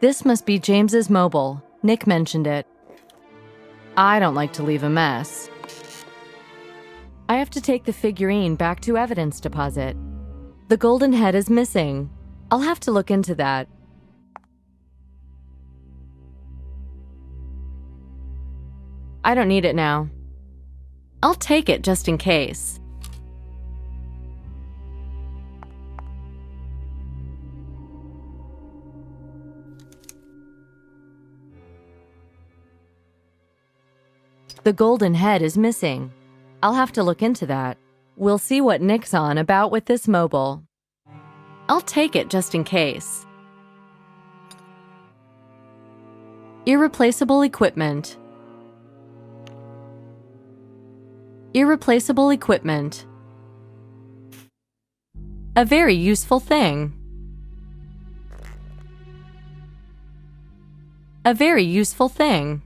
This must be James's mobile. Nick mentioned it. I don't like to leave a mess. I have to take the figurine back to evidence deposit. The golden head is missing. I'll have to look into that. I don't need it now. I'll take it just in case. The golden head is missing. I'll have to look into that. We'll see what Nick's on about with this mobile. I'll take it just in case. Irreplaceable equipment. Irreplaceable equipment. A very useful thing. A very useful thing.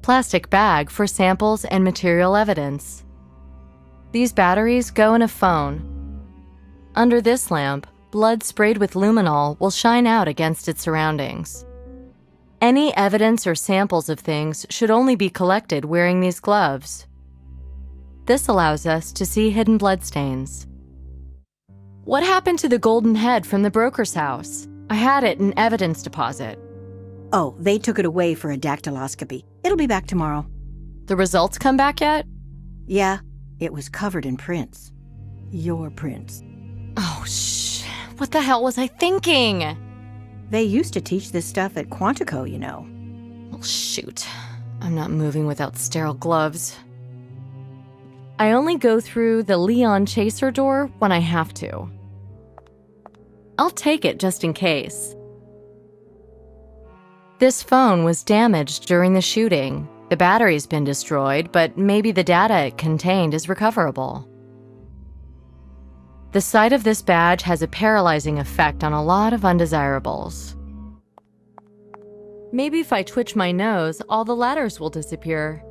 Plastic bag for samples and material evidence. These batteries go in a phone. Under this lamp, blood sprayed with luminol will shine out against its surroundings. Any evidence or samples of things should only be collected wearing these gloves. This allows us to see hidden bloodstains. What happened to the golden head from the broker's house? I had it in evidence deposit. Oh, they took it away for a dactyloscopy. It'll be back tomorrow. The results come back yet? Yeah, it was covered in prints. Your prints. Oh, what the hell was I thinking? They used to teach this stuff at Quantico, you know. Well, shoot. I'm not moving without sterile gloves. I only go through the Leon Chaser door when I have to. I'll take it just in case. This phone was damaged during the shooting. The battery's been destroyed, but maybe the data it contained is recoverable. The sight of this badge has a paralyzing effect on a lot of undesirables. Maybe if I twitch my nose, all the ladders will disappear.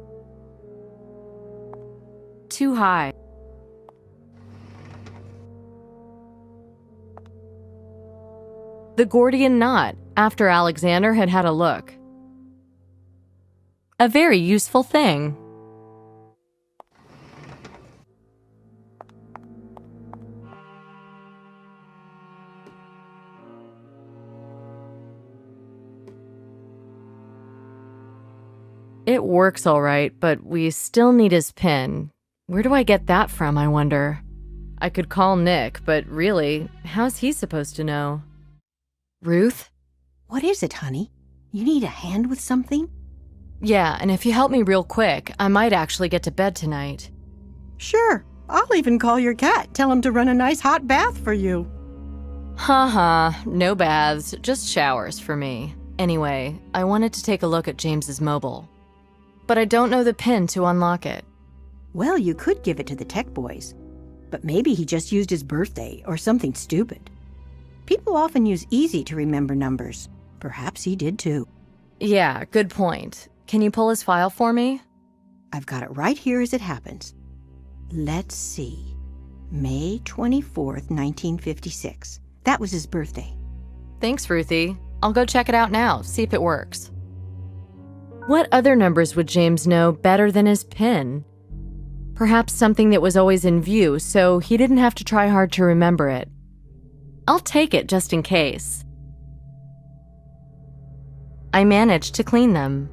Too high. The Gordian knot, after Alexander had had a look. A very useful thing. It works all right, but we still need his pin. Where do I get that from, I wonder? I could call Nick, but really, how's he supposed to know? Ruth? What is it, honey? You need a hand with something? Yeah, and if you help me real quick, I might actually get to bed tonight. Sure. I'll even call your cat, tell him to run a nice hot bath for you. Haha, no baths, just showers for me. Anyway, I wanted to take a look at James's mobile. But I don't know the pin to unlock it. Well, you could give it to the tech boys. But maybe he just used his birthday or something stupid. People often use easy to remember numbers. Perhaps he did too. Yeah, good point. Can you pull his file for me? I've got it right here as it happens. Let's see. May 24th, 1956. That was his birthday. Thanks, Ruthie. I'll go check it out now, see if it works. What other numbers would James know better than his PIN? Perhaps something that was always in view, so he didn't have to try hard to remember it. I'll take it just in case. I managed to clean them.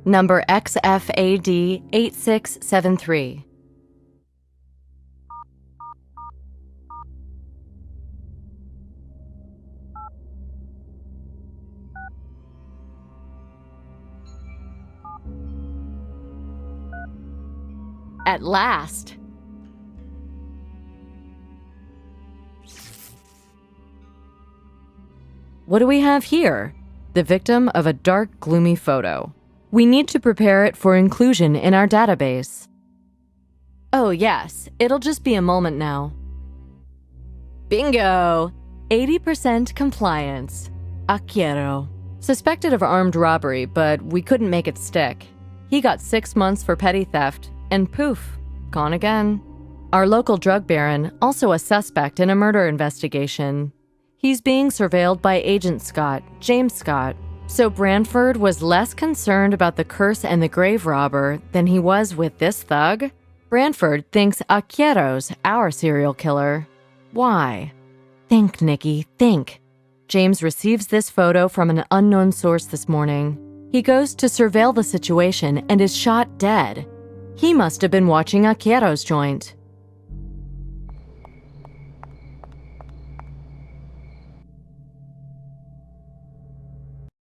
Number XFAD 8673. At last. What do we have here? The victim of a dark, gloomy photo. We need to prepare it for inclusion in our database. Oh yes, it'll just be a moment now. Bingo! 80% compliance. Acquiero. Suspected of armed robbery, but we couldn't make it stick. He got 6 months for petty theft, and poof, gone again. Our local drug baron, also a suspect in a murder investigation. He's being surveilled by Agent Scott, James Scott. So Branford was less concerned about the curse and the grave robber than he was with this thug? Branford thinks Aquiero's our serial killer. Why? Think, Nikki, think. James receives this photo from an unknown source this morning. He goes to surveil the situation and is shot dead. He must have been watching Aquiero's joint.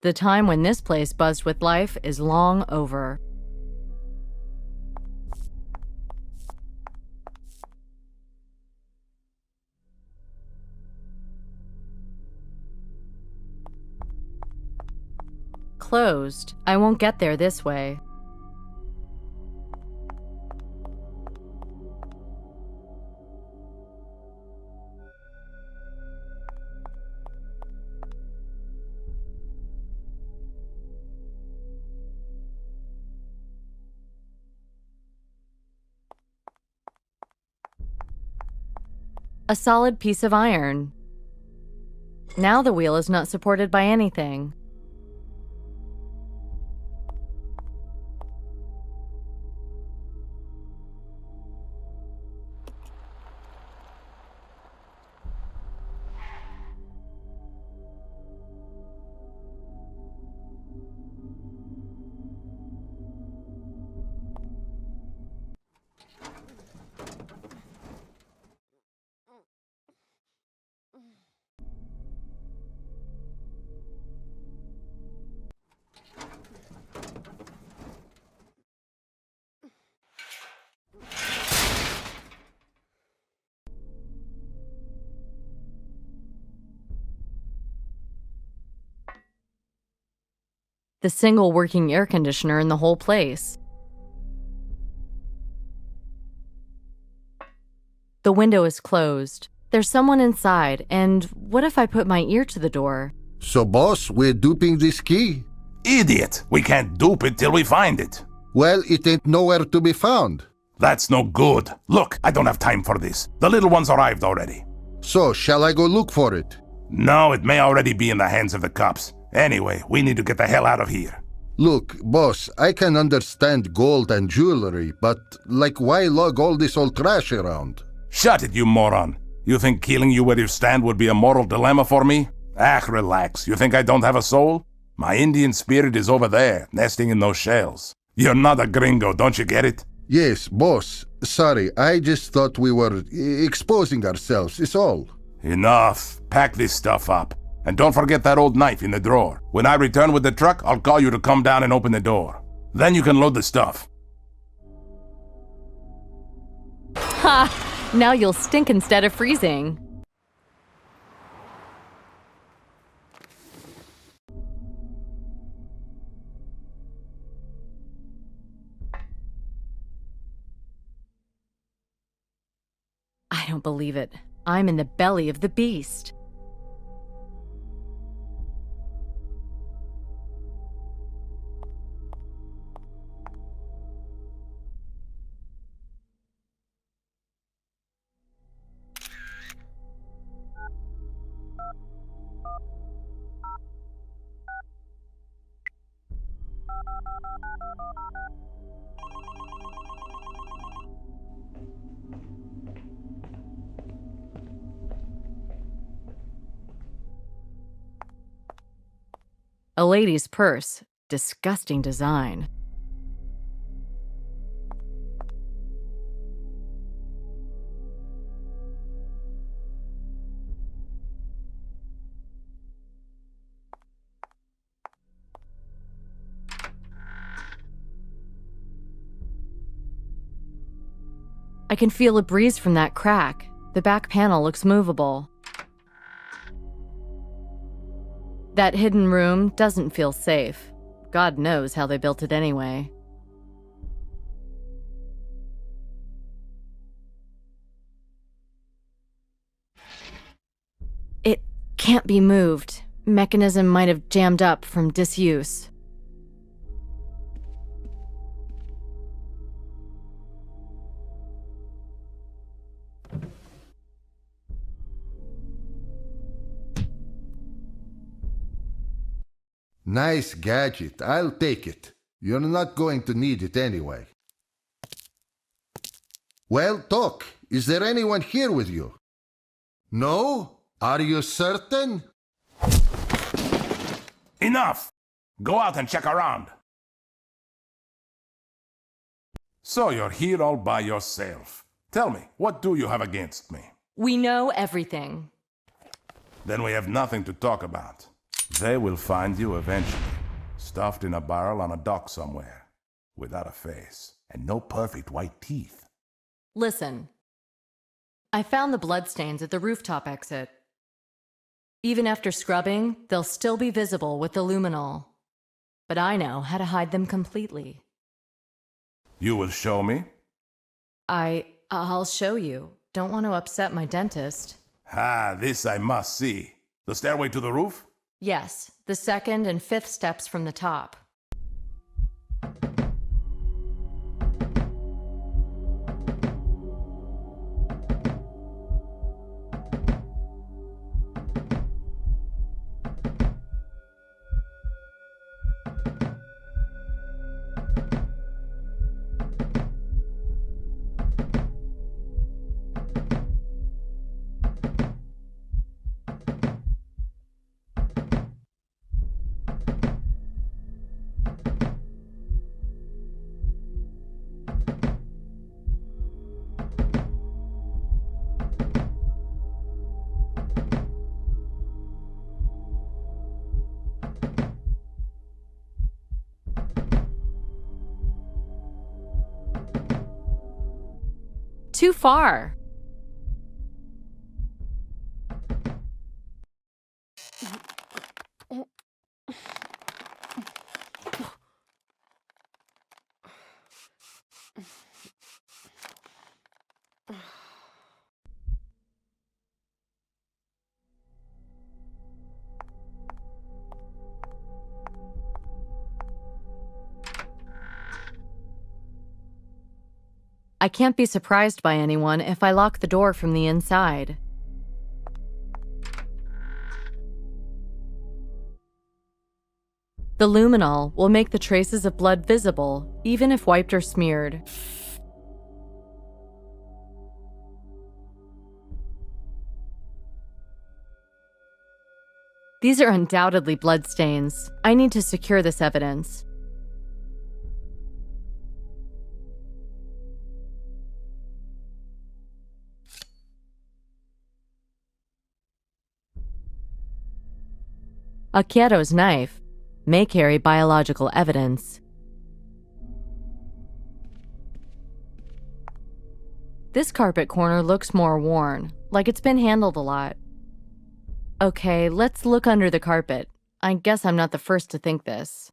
The time when this place buzzed with life is long over. Closed. I won't get there this way. A solid piece of iron. Now the wheel is not supported by anything. The single working air conditioner in the whole place. The window is closed. There's someone inside, and what if I put my ear to the door? So, boss, we're duping this key? Idiot! We can't dupe it till we find it. Well, it ain't nowhere to be found. That's no good. Look, I don't have time for this. The little one's arrived already. So, shall I go look for it? No, it may already be in the hands of the cops. Anyway, we need to get the hell out of here. Look, boss, I can understand gold and jewelry, but, why lug all this old trash around? Shut it, you moron. You think killing you where you stand would be a moral dilemma for me? Ah, relax. You think I don't have a soul? My Indian spirit is over there, nesting in those shells. You're not a gringo, don't you get it? Yes, boss. Sorry, I just thought we were exposing ourselves, is all. Enough. Pack this stuff up. And don't forget that old knife in the drawer. When I return with the truck, I'll call you to come down and open the door. Then you can load the stuff. Ha! Now you'll stink instead of freezing. I don't believe it. I'm in the belly of the beast. A lady's purse. Disgusting design. I can feel a breeze from that crack. The back panel looks movable. That hidden room doesn't feel safe. God knows how they built it anyway. It can't be moved. Mechanism might have jammed up from disuse. Nice gadget. I'll take it. You're not going to need it anyway. Well, Doc, is there anyone here with you? No? Are you certain? Enough! Go out and check around. So you're here all by yourself. Tell me, what do you have against me? We know everything. Then we have nothing to talk about. They will find you eventually, stuffed in a barrel on a dock somewhere, without a face, and no perfect white teeth. Listen, I found the bloodstains at the rooftop exit. Even after scrubbing, they'll still be visible with the luminol. But I know how to hide them completely. You will show me? I'll show you. Don't want to upset my dentist. Ah, this I must see. The stairway to the roof? Yes, the second and fifth steps from the top. Too far. I can't be surprised by anyone if I lock the door from the inside. The luminol will make the traces of blood visible, even if wiped or smeared. These are undoubtedly bloodstains. I need to secure this evidence. Akiero's knife may carry biological evidence. This carpet corner looks more worn, like it's been handled a lot. Okay, let's look under the carpet. I guess I'm not the first to think this.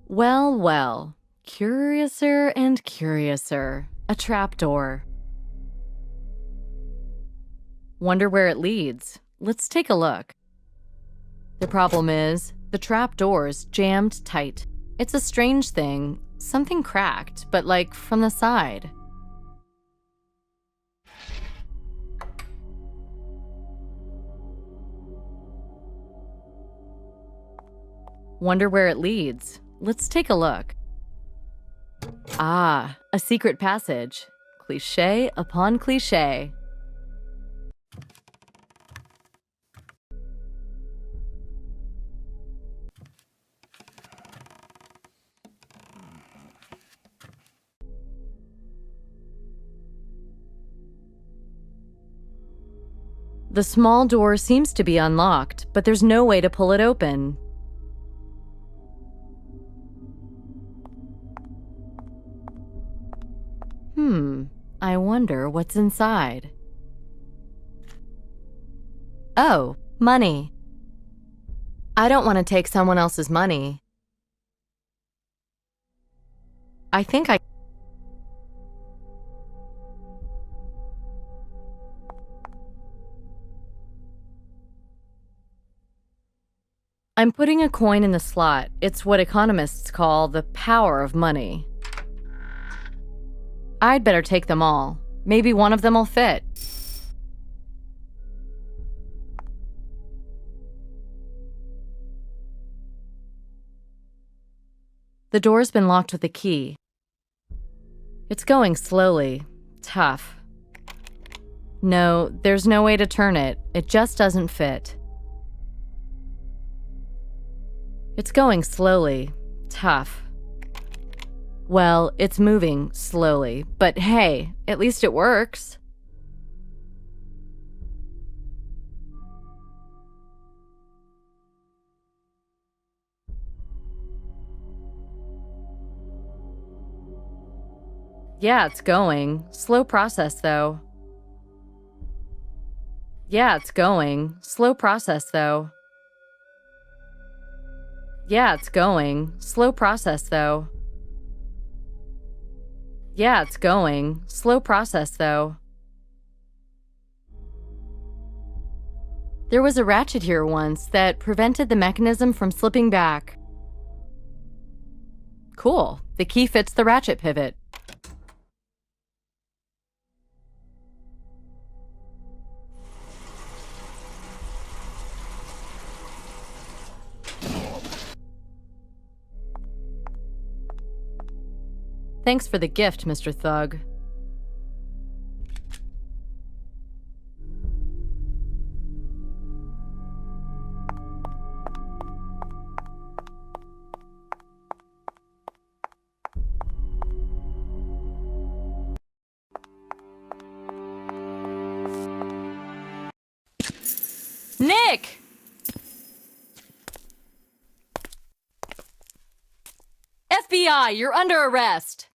Well, well. Curiouser and curiouser. A trapdoor. Wonder where it leads. Let's take a look. The problem is, the trapdoor's jammed tight. It's a strange thing. Something cracked, but like from the side. Wonder where it leads. Let's take a look. Ah, a secret passage. Cliché upon cliché. The small door seems to be unlocked, but there's no way to pull it open. I wonder what's inside. Oh, money. I don't want to take someone else's money. I think I'm putting a coin in the slot. It's what economists call the power of money. I'd better take them all. Maybe one of them will fit. The door's been locked with a key. It's going slowly. Tough. No, there's no way to turn it. It just doesn't fit. It's going slowly. Tough. Well, it's moving slowly, but hey, at least it works. Yeah, it's going. Slow process, though. Yeah, it's going. Slow process, though. Yeah, it's going. Slow process, though. Yeah, it's going. Slow process, though. There was a ratchet here once that prevented the mechanism from slipping back. Cool. The key fits the ratchet pivot. Thanks for the gift, Mr. Thug. Nick! FBI, you're under arrest.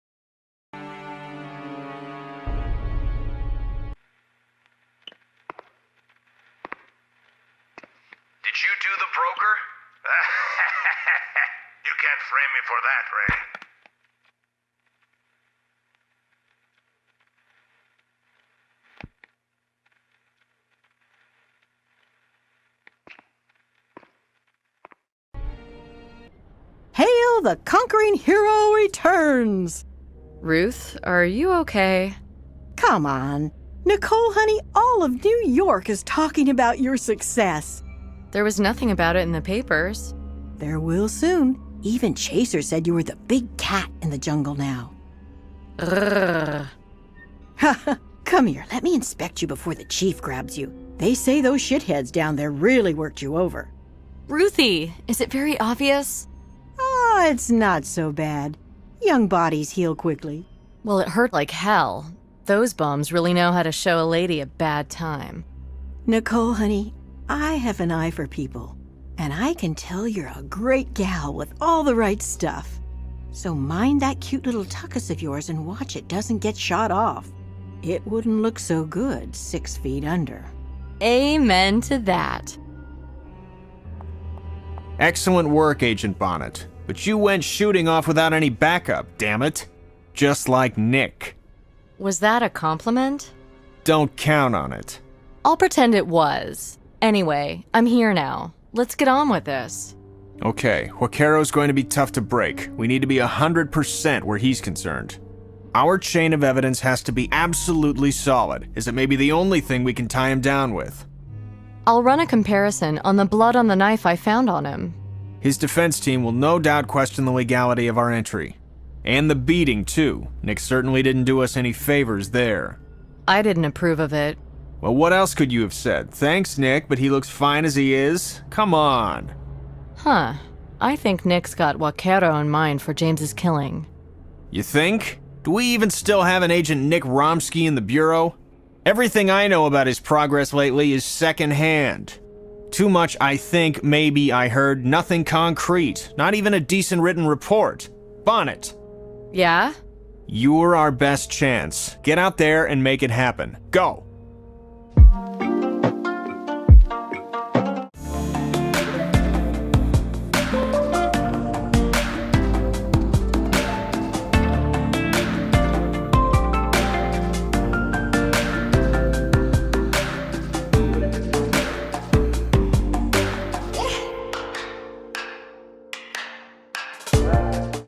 Did you do the broker? You can't frame me for that, Ray. Nicole the Conquering Hero returns! Ruth, are you okay? Come on. Nicole, honey, all of New York is talking about your success. There was nothing about it in the papers. There will soon. Even Chaser said you were the big cat in the jungle now. Ugh. Come here, let me inspect you before the chief grabs you. They say those shitheads down there really worked you over. Ruthie, is it very obvious? Oh, it's not so bad. Young bodies heal quickly. Well, it hurt like hell. Those bums really know how to show a lady a bad time. Nicole, honey, I have an eye for people, and I can tell you're a great gal with all the right stuff. So mind that cute little tuckus of yours and watch it doesn't get shot off. It wouldn't look so good 6 feet under. Amen to that. Excellent work, Agent Bonnet. But you went shooting off without any backup, damn it. Just like Nick. Was that a compliment? Don't count on it. I'll pretend it was. Anyway, I'm here now. Let's get on with this. Okay, Huaquero's going to be tough to break. We need to be 100% where he's concerned. Our chain of evidence has to be absolutely solid, as it may be the only thing we can tie him down with. I'll run a comparison on the blood on the knife I found on him. His defense team will no doubt question the legality of our entry. And the beating, too. Nick certainly didn't do us any favors there. I didn't approve of it. Well, what else could you have said? Thanks, Nick, but he looks fine as he is. Come on. Huh. I think Nick's got Huaquero in mind for James's killing. You think? Do we even still have an Agent Nick Romsky in the Bureau? Everything I know about his progress lately is secondhand. Too much I think, maybe I heard, nothing concrete. Not even a decent written report. Bonnet. Yeah? You're our best chance. Get out there and make it happen. Go!